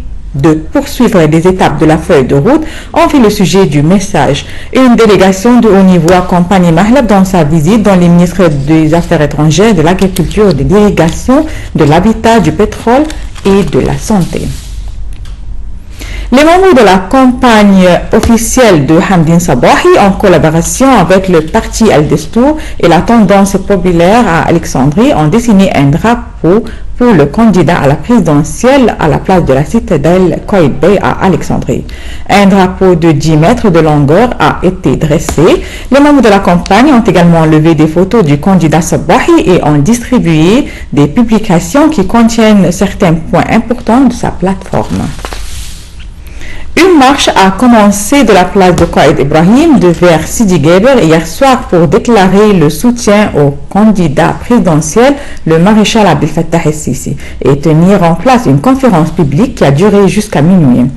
de poursuivre les étapes de la feuille de route ont fait le sujet du message. Une délégation de haut niveau accompagne Mahlab dans sa visite, dont les ministres des Affaires étrangères, de l'Agriculture, de l'Irrigation, de l'Habitat, du Pétrole et de la Santé. Les membres de la campagne officielle de Hamdine Sabahi, en collaboration avec le parti Al-Destour et la tendance populaire à Alexandrie, ont dessiné un drapeau pour le candidat à la présidentielle à la place de la citadelle Koït Bey à Alexandrie. Un drapeau de 10 mètres de longueur a été dressé. Les membres de la campagne ont également levé des photos du candidat Sabahi et ont distribué des publications qui contiennent certains points importants de sa plateforme. Une marche a commencé de la place de Koït Ibrahim vers Sidi Geber hier soir pour déclarer le soutien au candidat présidentiel, le maréchal Abdel Fattah el-Sisi, et tenir en place une conférence publique qui a duré jusqu'à minuit.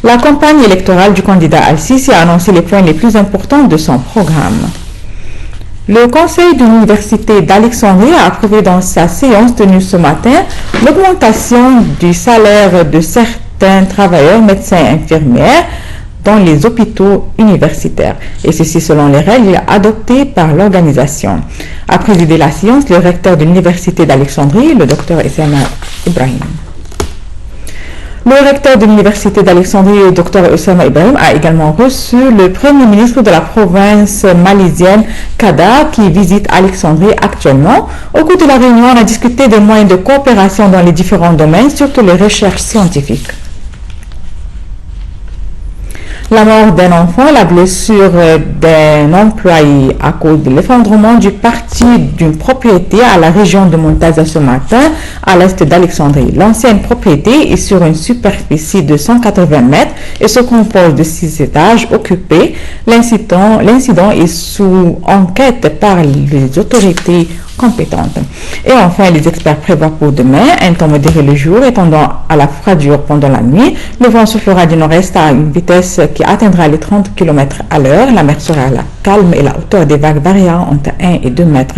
La campagne électorale du candidat al-Sisi a annoncé les points les plus importants de son programme. Le conseil de l'université d'Alexandrie a approuvé dans sa séance tenue ce matin l'augmentation du salaire de certains travailleurs, médecins et infirmières dans les hôpitaux universitaires, et ceci selon les règles adoptées par l'organisation. A présidé la séance le recteur de l'université d'Alexandrie, le docteur Essama Ibrahim. Le recteur de l'université d'Alexandrie, le docteur Essama Ibrahim, a également reçu le premier ministre de la province malaisienne, Kedah, qui visite Alexandrie actuellement. Au cours de la réunion, on a discuté des moyens de coopération dans les différents domaines, surtout les recherches scientifiques. La mort d'un enfant, la blessure d'un employé à cause de l'effondrement du parti d'une propriété à la région de Montaza ce matin, à l'est d'Alexandrie. L'ancienne propriété est sur une superficie de 180 mètres et se compose de 6 étages occupés. L'incident est sous enquête par les autorités compétentes. Et enfin, les experts prévoient pour demain un temps modéré le jour et tendant à la froidure pendant la nuit. Le vent soufflera du nord-est à une vitesse qui atteindra les 30 km à l'heure. La mer sera calme et la hauteur des vagues variant entre 1 et 2 mètres.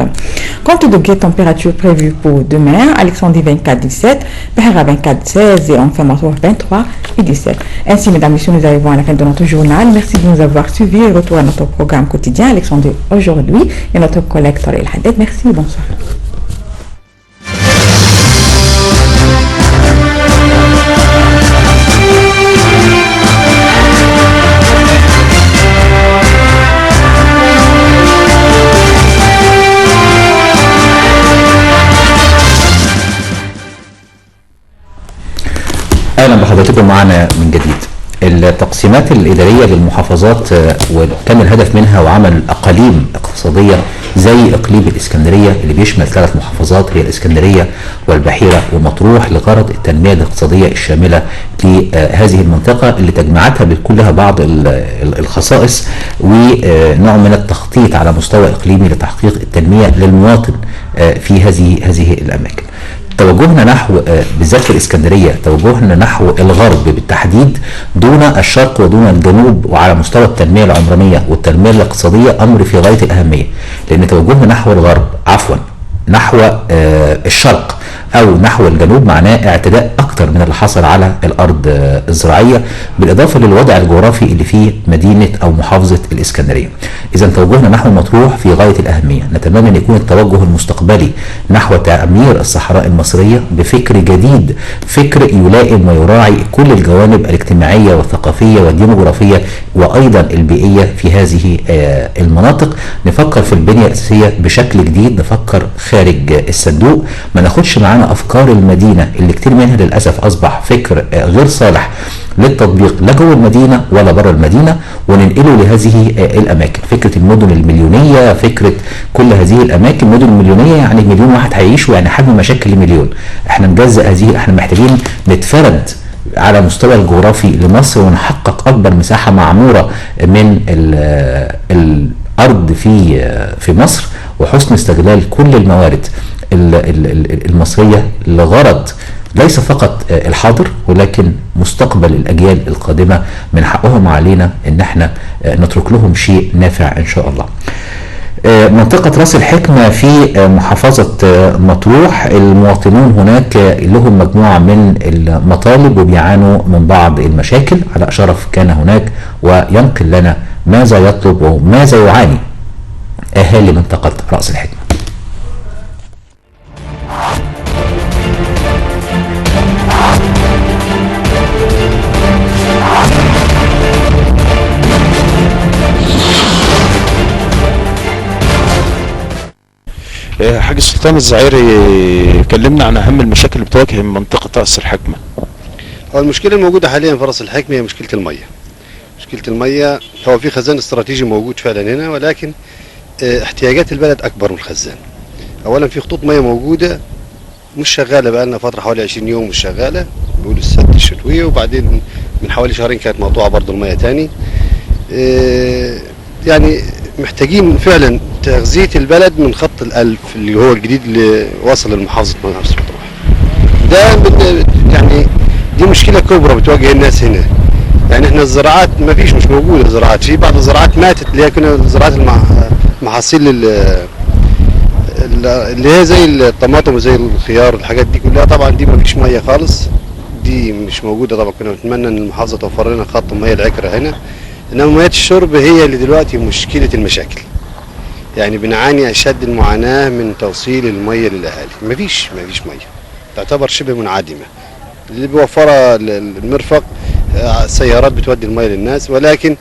Quant aux degrés de température prévus pour demain, Alexandrie 24-17, Behra 24-16 et enfin Marseille 23 et 17. Ainsi, mesdames et messieurs, nous arrivons à la fin de notre journal. Merci de nous avoir suivis et retour à notre programme quotidien Alexandrie aujourd'hui et notre collègue Torel Haddad. Merci, bonsoir. اهلا بحضراتكم معنا من جديد. التقسيمات الاداريه للمحافظات وكان الهدف منها وعمل اقاليم اقتصاديه زي اقليم الاسكندريه اللي بيشمل 3 محافظات هي الاسكندريه والبحيره ومطروح لغرض التنميه الاقتصاديه الشامله لهذه المنطقه اللي تجمعتها كلها بعض الخصائص ونوع من التخطيط على مستوى اقليمي لتحقيق التنميه للمواطن في هذه الاماكن. توجهنا نحو بالذات في الاسكندريه توجهنا نحو الغرب بالتحديد دون الشرق ودون الجنوب، وعلى مستوى التنميه العمرانيه والتنميه الاقتصاديه امر في غايه الاهميه، لان توجهنا نحو الغرب نحو الشرق او نحو الجنوب معناه اعتداء اكتر من اللي حصل على الارض الزراعيه، بالاضافه للوضع الجغرافي اللي فيه مدينه او محافظه الاسكندريه. اذا توجهنا نحو مطروح في غايه الاهميه. نتمنى ان يكون التوجه المستقبلي نحو تعمير الصحراء المصريه بفكر جديد، فكر يلائم ويراعي كل الجوانب الاجتماعيه والثقافيه والديموغرافيه وايضا البيئيه في هذه المناطق. نفكر في البنيه الاساسيه بشكل جديد، نفكر خارج الصندوق، ما ناخدش معانا افكار المدينه اللي كتير منها للاسف اصبح فكر غير صالح للتطبيق لا جوه المدينه ولا بره المدينه، وننقله لهذه الاماكن. فكره المدن المليونيه، فكره كل هذه الاماكن. مدن المليونيه يعني مليون واحد هيعيشوا، يعني حجم مشاكل لمليون. احنا نجزء هذه، احنا محتاجين نتفرد على مستوى الجغرافي لمصر ونحقق اكبر مساحه معموره من الارض في مصر، وحسن استغلال كل الموارد المصريه لغرض ليس فقط الحاضر ولكن مستقبل الاجيال القادمه. من حقهم علينا ان احنا نترك لهم شيء نافع ان شاء الله. منطقة راس الحكمة في محافظة مطروح، المواطنون هناك لهم مجموعة من المطالب وبيعانوا من بعض المشاكل. علاء شرف كان هناك وينقل لنا ماذا يطلب وماذا يعاني أهالي منطقة راس الحكمة. حاج سلطان الزعيري كلمنا عن اهم المشاكل اللي بتواجه منطقه راس الحكمه. هو المشكله الموجوده حاليا في راس الحكمه هي مشكله الميه. مشكله الميه، هو في خزان استراتيجي موجود فعلا هنا، ولكن احتياجات البلد اكبر من الخزان. اولا في خطوط ميه موجوده مش شغاله، بقى لنا فتره حوالي 20 يوم مش شغاله، بيقولوا السد الشتويه، وبعدين من حوالي شهرين كانت مقطوعه برضه الميه تاني. يعني محتاجين فعلا تغذيه البلد من خط الألف اللي هو الجديد اللي وصل لمحافظه مرسى مطروح. ده يعني دي مشكله كبرى بتواجه الناس هنا. يعني احنا الزراعات ما فيش، مش موجوده زراعات، في بعض الزراعات ماتت اللي هي كنا زراعات المحاصيل اللي هي زي الطماطم وزي الخيار والحاجات دي كلها، طبعا دي ما فيش ميه خالص، دي مش موجوده. طبعا كنا نتمنى ان المحافظه توفر لنا خط ميه العكره هنا، انما مياه الشرب هي اللي دلوقتي مشكله المشاكل. يعني بنعاني اشد المعاناه من توصيل الميه للاهالي، ما فيش ميه، تعتبر شبه منعدمه. اللي بيوفرها المرفق سيارات بتودي الميه للناس، ولكن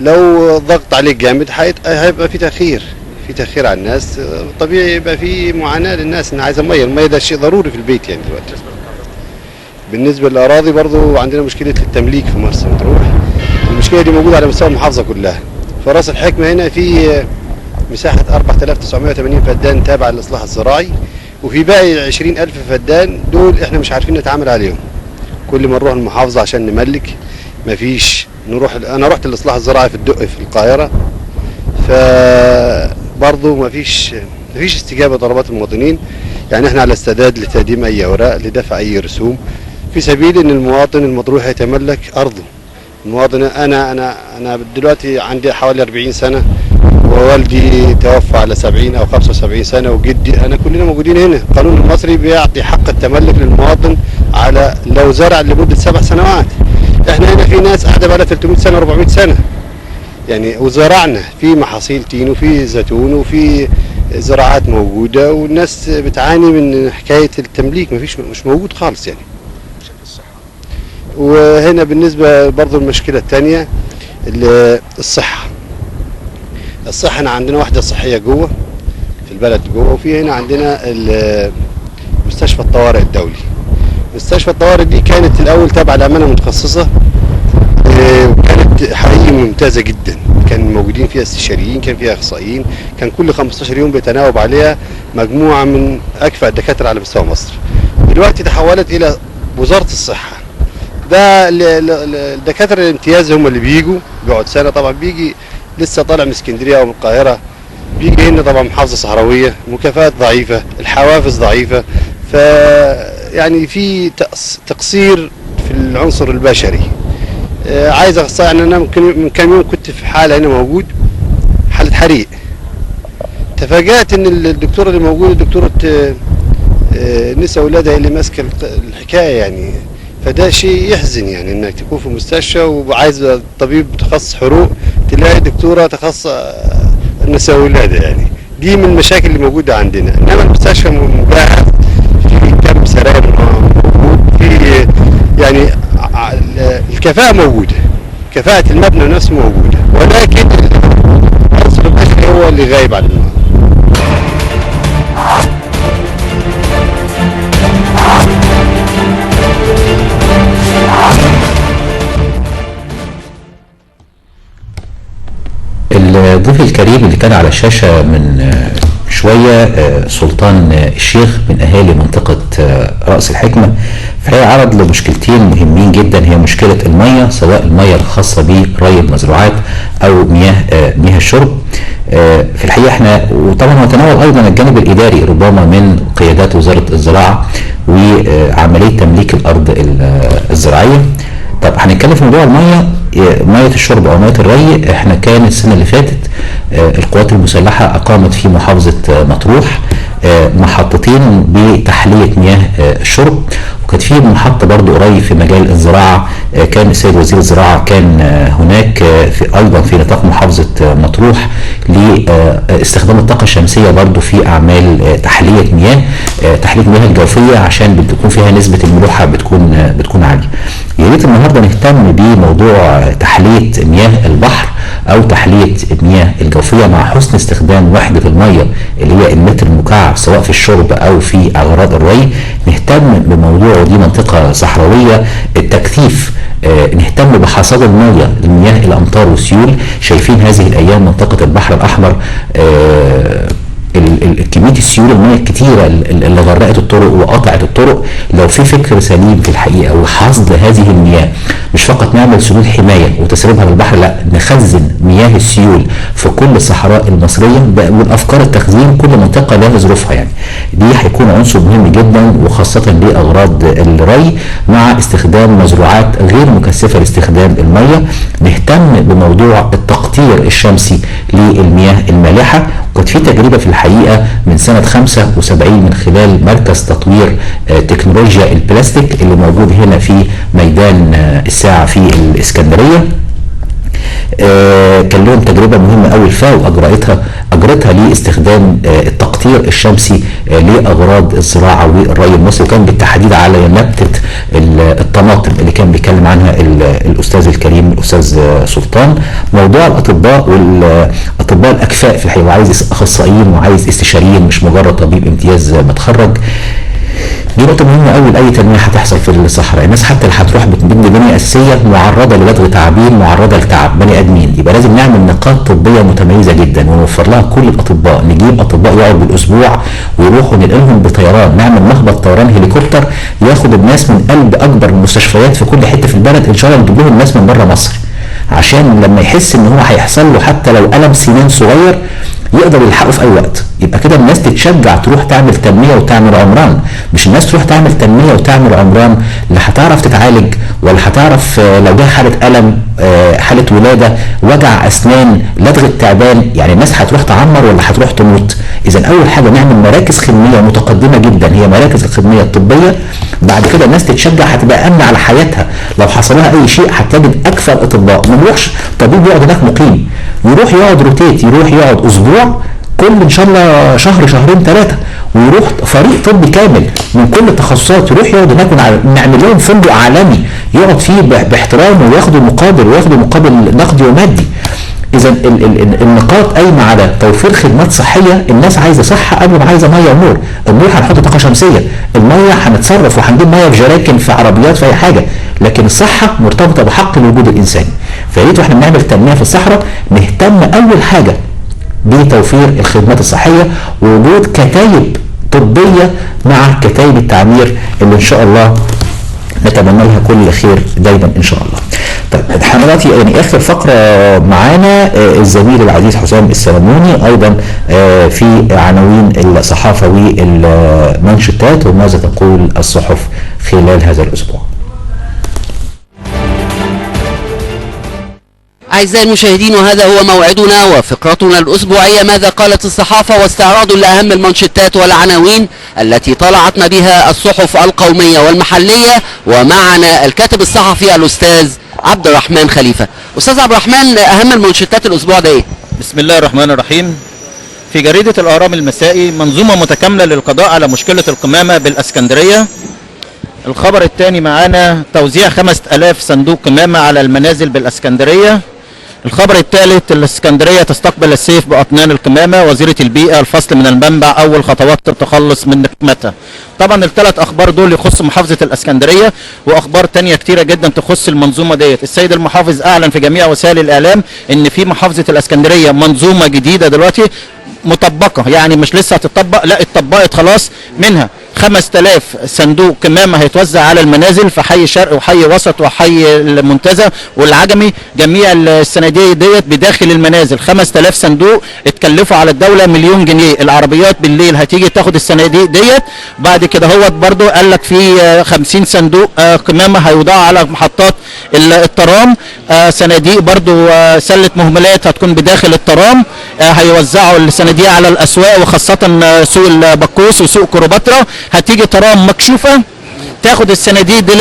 لو ضغط عليك جامد هيبقى في تاخير على الناس، طبيعي يبقى في معاناه للناس ان عايزه ميه. الميه ده شيء ضروري في البيت يعني دلوقتي. بالنسبه للاراضي برضو عندنا مشكله التمليك في مرسى مطروح. المشكله دي موجوده على مستوى المحافظه كلها. في راس الحكمه هنا في مساحه 4980 فدان تابعه للاصلاح الزراعي، وفي باقي 20000 فدان دول احنا مش عارفين نتعامل عليهم. كل ما نروح المحافظه عشان نملك مفيش. انا رحت الاصلاح الزراعي في الدقي في القاهره، فبرضه مفيش استجابه لطلبات المواطنين. يعني احنا على استعداد لتقديم اي اوراق، لدفع اي رسوم في سبيل ان المواطن المطروحي يتملك ارضه. المواطن انا دلوقتي عندي حوالي 40 سنه، ووالدي توفى على 70 او 75 سنه، وجدي، انا كلنا موجودين هنا. القانون المصري بيعطي حق التملك للمواطن على لو زرع لمده 7 سنوات. احنا هنا في ناس قاعده بقى لها 300 سنه 400 سنه يعني، وزرعنا في محاصيل تين وفي زيتون وفي زراعات موجوده، والناس بتعاني من حكايه التمليك، مش موجود خالص يعني. وهنا بالنسبه برضه المشكله الثانيه الصحه. احنا عندنا وحده صحيه جوه في البلد جوه، وفي هنا عندنا مستشفى الطوارئ الدولي. مستشفى الطوارئ دي كانت الاول تابعه لامانه متخصصه، وكانت حقيقي ممتازه جدا. كان موجودين فيها استشاريين، كان فيها اخصائيين، كان كل 15 يوم بيتناوب عليها مجموعه من اكفأ الدكاتره على مستوى مصر. دلوقتي تحولت الى وزاره الصحه. ده الدكاتره الامتياز هم اللي بيجوا، بيقعد سنه. طبعا بيجي لسه طالع من اسكندريه او من القاهره، بيجي هنا طبعا محافظه صحراويه، مكافآت ضعيفه، الحوافز ضعيفه، ف يعني في تقصير في العنصر البشري. عايز اخصائي. يعني انا من كام يوم كنت في حاله هنا موجود، حاله حريق. تفاجأت ان الدكتوره اللي موجوده دكتوره نساء اولادها اللي ماسكه الحكايه يعني. فده شيء يحزن يعني، انك تكون في مستشفى وعايز طبيب تخصص حروق تلاقي دكتوره تخصص النساء واولادها يعني. دي من المشاكل اللي موجوده عندنا. انما المستشفى مجهز، في كم سراير موجود، في يعني الكفاءه موجوده، كفاءه المبنى نفسه موجوده، ولكن العنصر البشري هو اللي غايب عن الموضوع. الضيف الكريم اللي كان على الشاشة من شوية سلطان الشيخ من أهالي منطقة رأس الحكمة، فهي عرض لمشكلتين مهمين جدا، هي مشكلة المية، سواء المية الخاصة بري المزروعات أو مياه الشرب. في الحقيقة احنا وطبعا نتناول أيضا الجانب الإداري ربما من قيادات وزارة الزراعة وعملية تمليك الأرض الزراعية. طب هنتكلم في موضوع المية، مية الشرب او مية الري. احنا كان السنة اللي فاتت القوات المسلحة اقامت في محافظة مطروح محطتين بتحلية مياه الشرب، وكانت في محطه برضو قريب في مجال الزراعه، كان السيد وزير الزراعه كان هناك في ايضا في نطاق محافظه مطروح لاستخدام الطاقه الشمسيه برضو في اعمال تحليه مياه، تحليه مياه الجوفيه عشان بتكون فيها نسبه الملوحه بتكون عاليه. يا ريت النهارده نهتم بموضوع تحليه مياه البحر او تحليه المياه الجوفيه مع حسن استخدام وحده الميه اللي هي المتر المكعب سواء في الشرب او في اغراض الري. نهتم بموضوع، ودي منطقه صحراويه، التكثيف، نهتم بحصاد الميه لمياه الامطار والسيول. شايفين هذه الايام منطقه البحر الاحمر كميه السيول، الميه الكتيره اللي غرقت الطرق وقطعت الطرق. لو في فكر سليم في الحقيقه وحصد هذه المياه، مش فقط نعمل سدود حمايه وتسريبها للبحر، لا نخزن مياه السيول في كل الصحراء المصريه، والافكار التخزين كل منطقه لها ظروفها يعني. دي هيكون عنصر مهم جدا وخاصه لاغراض الري مع استخدام مزروعات غير مكثفه لاستخدام الميه. نهتم بموضوع التقطير الشمسي للمياه المالحه، وكانت في تجربه في الحقيقه من سنه 75 من خلال مركز تطوير تكنولوجيا البلاستيك اللي موجود هنا في ميدان الساعه في الاسكندريه. كان لهم تجربه مهمه قوي الفاو اجرتها لاستخدام التقطير الشمسي لاغراض الزراعه والري المصري، وكان بالتحديد على نبته الطماطم اللي كان بيتكلم عنها الاستاذ الكريم الاستاذ سلطان. موضوع الاطباء والاطباء الاكفاء في الحقيقه، وعايز اخصائيين وعايز استشاريين مش مجرد طبيب امتياز متخرج. دي نقطة مهمة قوي لأي تنمية هتحصل في الصحراء. الناس حتى اللي هتروح بتبني بنية أساسية معرضة للدغ تعابين، معرضة لتعب بني آدمين، يبقى لازم نعمل نقاط طبية متميزة جدا ونوفر لها كل الأطباء. نجيب أطباء يقعدوا بالأسبوع ويروحوا ننقلهم بطيران، نعمل مهبط طيران هليكوبتر ياخد الناس من قلب أكبر المستشفيات في كل حتة في البلد، إن شاء الله نجيب لهم ناس من بره مصر، عشان لما يحس إن هو هيحصل له حتى لو ألم سنان صغير يقدر يلحقه في اي وقت. يبقى كده الناس تتشجع تروح تعمل تنميه وتعمل عمران، مش الناس تروح تعمل تنميه وتعمل عمران لا هتعرف تتعالج ولا هتعرف لو جه حاله الم، حاله ولاده، وجع اسنان، لدغ التعبان، يعني الناس هتروح تعمر ولا هتروح تموت. اذا اول حاجه نعمل مراكز خدميه متقدمه جدا، هي مراكز الخدميه الطبيه. بعد كده الناس تتشجع، هتبقى امنه على حياتها، لو حصل لها اي شيء هتجد اكفأ الاطباء. ما نروحش طبيب يقعد هناك مقيم، يروح يقعد روتيت، يروح يقعد اسبوع، كل ان شاء الله شهر شهرين ثلاثه، ويروح فريق طبي كامل من كل التخصصات يروح يقعد هناك، ونعمل لهم فندق عالمي يقعد فيه باحترام وياخدوا مقابل نقدي ومادي. اذا النقاط قايمه على توفير خدمات صحيه. الناس عايزه صحه قبل ما عايزه ميه ونور. النور هنحط طاقه شمسيه، الميه هنتصرف وهنجيب ميه في جراكن في عربيات في اي حاجه، لكن الصحه مرتبطه بحق الوجود الانساني. فيا ريت واحنا بنعمل تنميه في الصحراء نهتم اول حاجه بتوفير الخدمات الصحيه ووجود كتايب طبيه مع كتايب التعمير اللي ان شاء الله نتمنى لها كل خير دايما ان شاء الله. طيب حضراتي يعني اخر فقره معانا الزميل العزيز حسام السلموني ايضا في عناوين الصحافه والمانشيتات وماذا تقول الصحف خلال هذا الاسبوع. أعزائي المشاهدين، وهذا هو موعدنا وفقرتنا الأسبوعية ماذا قالت الصحافة، واستعراض لأهم المانشيتات والعناوين التي طلعتنا بها الصحف القومية والمحلية. ومعنا الكاتب الصحفي الأستاذ عبد الرحمن خليفة. أستاذ عبد الرحمن، أهم المانشيتات الأسبوع ده إيه؟ بسم الله الرحمن الرحيم. في جريدة الأهرام المسائي، منظومة متكاملة للقضاء على مشكلة القمامة بالإسكندرية. الخبر الثاني معانا توزيع 5000 صندوق قمامة على المنازل بالإسكندرية. الخبر الثالث، الاسكندريه تستقبل السيف باطنان القمامه، وزيره البيئه الفصل من المنبع اول خطوات التخلص من نقمتها. طبعا الثلاث اخبار دول يخص محافظه الاسكندريه، واخبار ثانيه كتيره جدا تخص المنظومه ديت. السيد المحافظ اعلن في جميع وسائل الاعلام ان في محافظه الاسكندريه منظومه جديده دلوقتي مطبقه، يعني مش لسه هتطبق، لا اتطبقت خلاص. منها 5000 صندوق قمامه هيتوزع على المنازل في حي الشرق وحي وسط وحي المنتزه والعجمي. جميع الصناديق ديت بداخل المنازل 5000 صندوق اتكلفوا على الدوله مليون جنيه. العربيات بالليل هتيجي تاخد الصناديق ديت. بعد كده هو برضو قال لك في 50 صندوق قمامه هيوضعوا على محطات الترام. صناديق برضو سله مهملات هتكون بداخل الترام. هيوزعوا الصناديق على الاسواق وخاصه سوق البكوس وسوق كليوباترا. هتيجي ترام مكشوفه تاخد الصناديق دي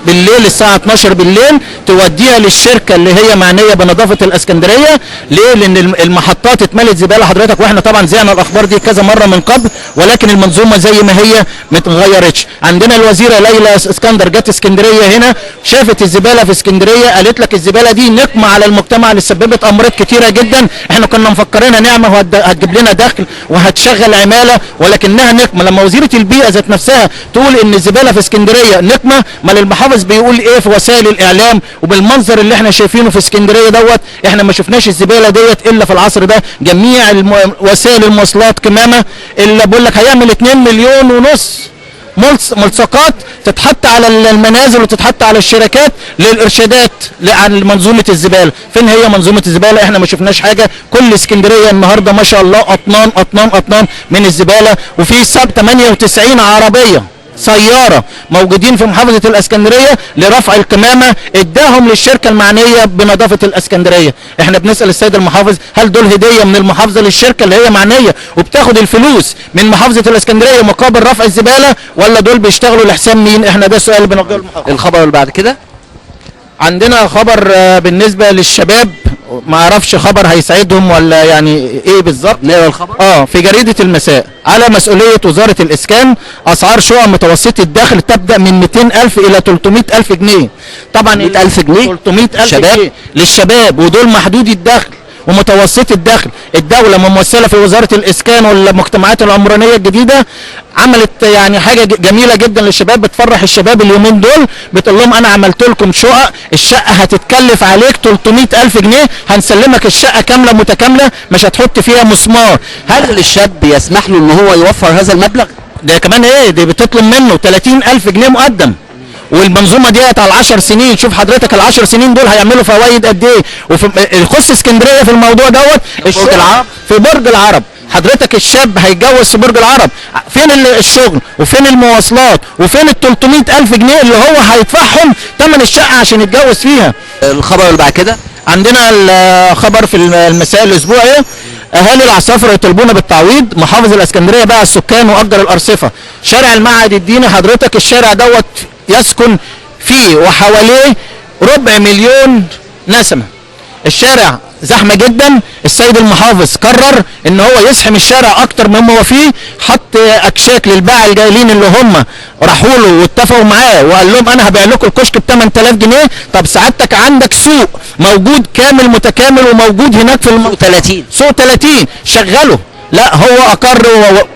بالليل الساعه 12 بالليل توديها للشركه اللي هي معنيه بنظافه الاسكندريه. ليه؟ لان المحطات اتملت زباله حضرتك، واحنا طبعا زعنا الاخبار دي كذا مره من قبل، ولكن المنظومه زي ما هي ما اتغيرتش. عندنا الوزيره ليلى اسكندر جت اسكندريه هنا، شافت الزباله في اسكندريه، قالت لك الزباله دي نقمه على المجتمع اللي سببت امراض كتيره جدا. احنا كنا مفكرينها نعمه وهتجيب لنا دخل وهتشغل عماله، ولكنها نقمه. لما وزيره البيئه ذات نفسها تقول ان الزباله في اسكندريه نقمه، ما المحافظ بيقول ايه في وسائل الاعلام؟ وبالمنظر اللي احنا شايفينه في اسكندريه دوت، احنا ما شفناش الزباله ديت الا في العصر ده. جميع وسائل المواصلات كمامه اللي بقول لك هيعمل 2.5 مليون ملصقات تتحط على المنازل وتتحط على الشركات للارشادات عن منظومه الزباله. فين هي منظومه الزباله؟ احنا ما شفناش حاجه. كل اسكندريه النهارده ما شاء الله اطنان اطنان اطنان من الزباله، وفي 98 عربيه سياره موجودين في محافظه الاسكندريه لرفع القمامه، اداهم للشركه المعنيه بنظافه الاسكندريه. احنا بنسال السيد المحافظ هل دول هديه من المحافظه للشركه اللي هي معنيه وبتاخد الفلوس من محافظه الاسكندريه مقابل رفع الزباله، ولا دول بيشتغلوا لحساب مين؟ احنا ده السؤال اللي بنوجهه للمحافظ. الخبر اللي بعد كده عندنا خبر بالنسبه للشباب، ما اعرفش خبر هيساعدهم ولا يعني ايه بالظبط. نقرا الخبر. في جريده المساء: على مسؤوليه وزاره الاسكان اسعار شقق متوسطه الدخل تبدا من 200,000 الى 300,000 جنيه. طبعا 300,000 جنيه 300,000 جنيه للشباب، ودول محدود الدخل ومتوسط الدخل. الدوله ممثله في وزاره الاسكان والمجتمعات العمرانيه الجديده عملت يعني حاجه جميله جدا للشباب، بتفرح الشباب اليومين دول، بتقول لهم انا عملت لكم شقق، الشقه هتتكلف عليك 300,000 جنيه، هنسلمك الشقه كامله متكامله مش هتحط فيها مسمار. هل الشاب يسمح له ان هو يوفر هذا المبلغ؟ ده كمان ايه، دي بتطلب منه 30,000 جنيه مقدم، والمنظومه ديت على 10 سنين. شوف حضرتك ال10 سنين دول هيعملوا فوائد قد ايه. وفي يخص اسكندريه في الموضوع دوت برج العرب، في برج العرب حضرتك الشاب هيتجوز في برج العرب، فين الشغل وفين المواصلات وفين ال 300,000 جنيه اللي هو هيدفعهم ثمن الشقه عشان يتجوز فيها. الخبر اللي بعد كده عندنا الخبر في المساء الاسبوعي: اهالي العصافره يطالبون بالتعويض، محافظ الاسكندريه باع السكان واجر الارصفه. شارع المعهد الديني حضرتك الشارع دوت يسكن فيه وحواليه 250,000 نسمه. الشارع زحمه جدا. السيد المحافظ قرر ان هو يزحم الشارع اكتر مما هو فيه، حط اكشاك للباعة الجايلين اللي هم راحوا له واتفقوا معاه وقال لهم انا هبيع لكم الكشك ب 8,000 جنيه. طب سعادتك عندك سوق موجود كامل متكامل وموجود هناك في سوق 30 شغله. لا هو اقر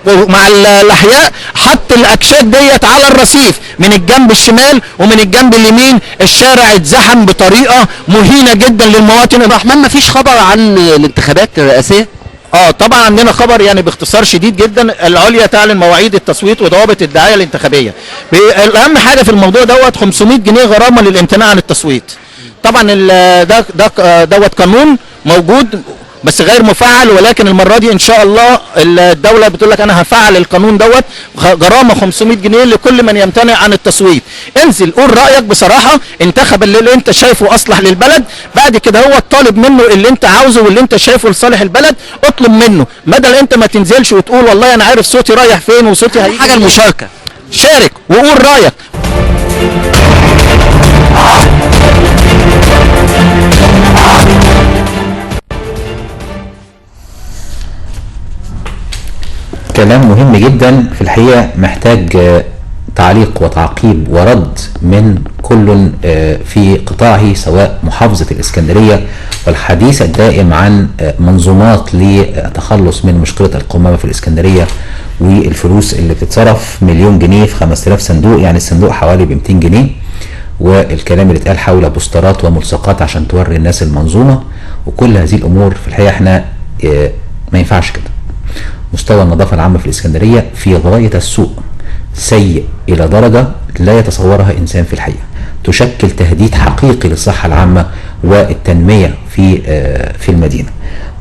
مع الاحياء حط الاكشاك ديت على الرصيف من الجنب الشمال ومن الجنب اليمين. الشارع اتزحم بطريقه مهينه جدا للمواطن. الرحمن ما فيش خبر عن الانتخابات الرئاسيه؟ طبعا عندنا خبر يعني باختصار شديد جدا. العليا تعلن مواعيد التصويت وضوابط الدعايه الانتخابيه. الاهم حاجه في الموضوع دوت 500 جنيه غرامه للامتناع عن التصويت. طبعا دوت قانون موجود بس غير مفعل، ولكن المره دي ان شاء الله الدوله بتقول لك انا هفعل القانون دوت، غرامه 500 جنيه لكل من يمتنع عن التصويت. انزل قول رايك بصراحه، انتخب اللي انت شايفه اصلح للبلد. بعد كده هو الطالب منه اللي انت عاوزه واللي انت شايفه لصالح البلد اطلب منه، بدل انت ما تنزلش وتقول والله انا عارف صوتي رايح فين وصوتي هيجي. حاجه المشاركه، شارك وقول رايك. كلام مهم جدا في الحقيقة، محتاج تعليق وتعقيب ورد من كل في قطاعه، سواء محافظة الإسكندرية والحديث الدائم عن منظومات للتخلص من مشكلة القمامة في الإسكندرية والفلوس اللي بتتصرف 1,000,000 جنيه في 5000 صندوق، يعني الصندوق حوالي ب 200 جنيه، والكلام اللي اتقال حول بوسترات وملصقات عشان توري الناس المنظومة وكل هذه الأمور. في الحقيقة احنا ما ينفعش كده. مستوى النظافة العامة في الإسكندرية في غاية السوء، سيء إلى درجة لا يتصورها إنسان في الحقيقة، تشكل تهديد حقيقي للصحة العامة والتنمية في المدينة.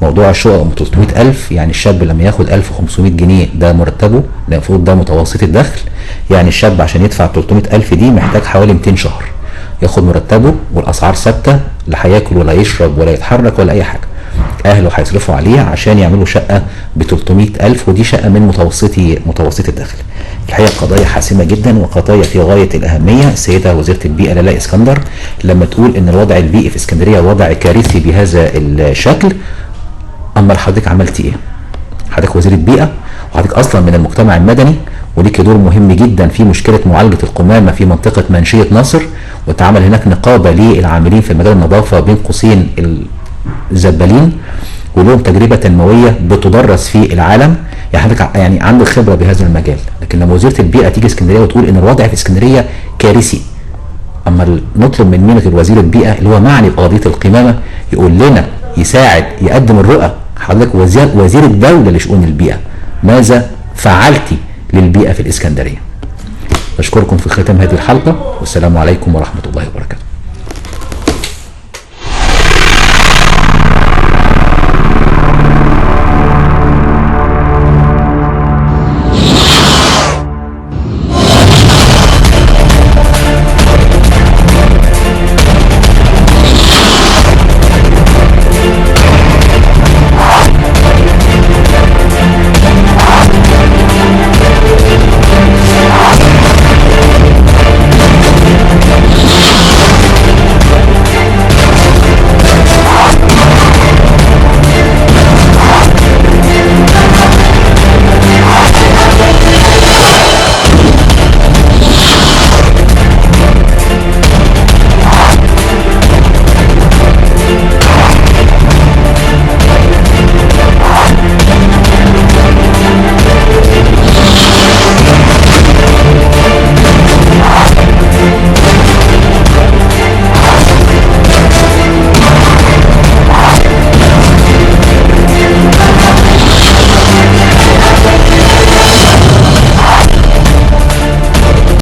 موضوع الشقق ب 300,000، يعني الشاب لما ياخد 1500 جنيه ده مرتبه، المفروض ده متوسط الدخل، يعني الشاب عشان يدفع 300,000 دي محتاج حوالي 200 شهر ياخد مرتبه، والأسعار ثابتة، لا هياكل ولا يشرب ولا يتحرك ولا أي حاجة. اهله هيصرفوا عليه عشان يعملوا شقه ب 300,000، ودي شقه من متوسطي الدخل. الحقيقه قضايا حاسمه جدا وقضايا في غايه الاهميه. السيده وزيره البيئه لالا اسكندر لما تقول ان الوضع البيئي في اسكندريه وضع كارثي بهذا الشكل، اما حضرتك عملتي ايه؟ حضرتك وزيره بيئه وحضرتك اصلا من المجتمع المدني وليك دور مهم جدا في مشكله معالجه القمامه في منطقه منشيه ناصر، واتعمل هناك نقابه للعاملين في مجال النظافه بين قوسين الزبالين، ولهم تجربه تنمويه بتدرس في العالم. يعني حضرتك يعني عندك خبره بهذا المجال، لكن لما وزيره البيئه تيجي اسكندريه وتقول ان الوضع في اسكندريه كارثي، اما نطلب من مينة الوزير البيئه اللي هو معني بقضيه القمامه يقول لنا يساعد يقدم الرؤى. حضرتك وزير الدوله لشؤون البيئه، ماذا فعلتي للبيئه في الاسكندريه؟ بشكركم في ختام هذه الحلقه، والسلام عليكم ورحمه الله وبركاته.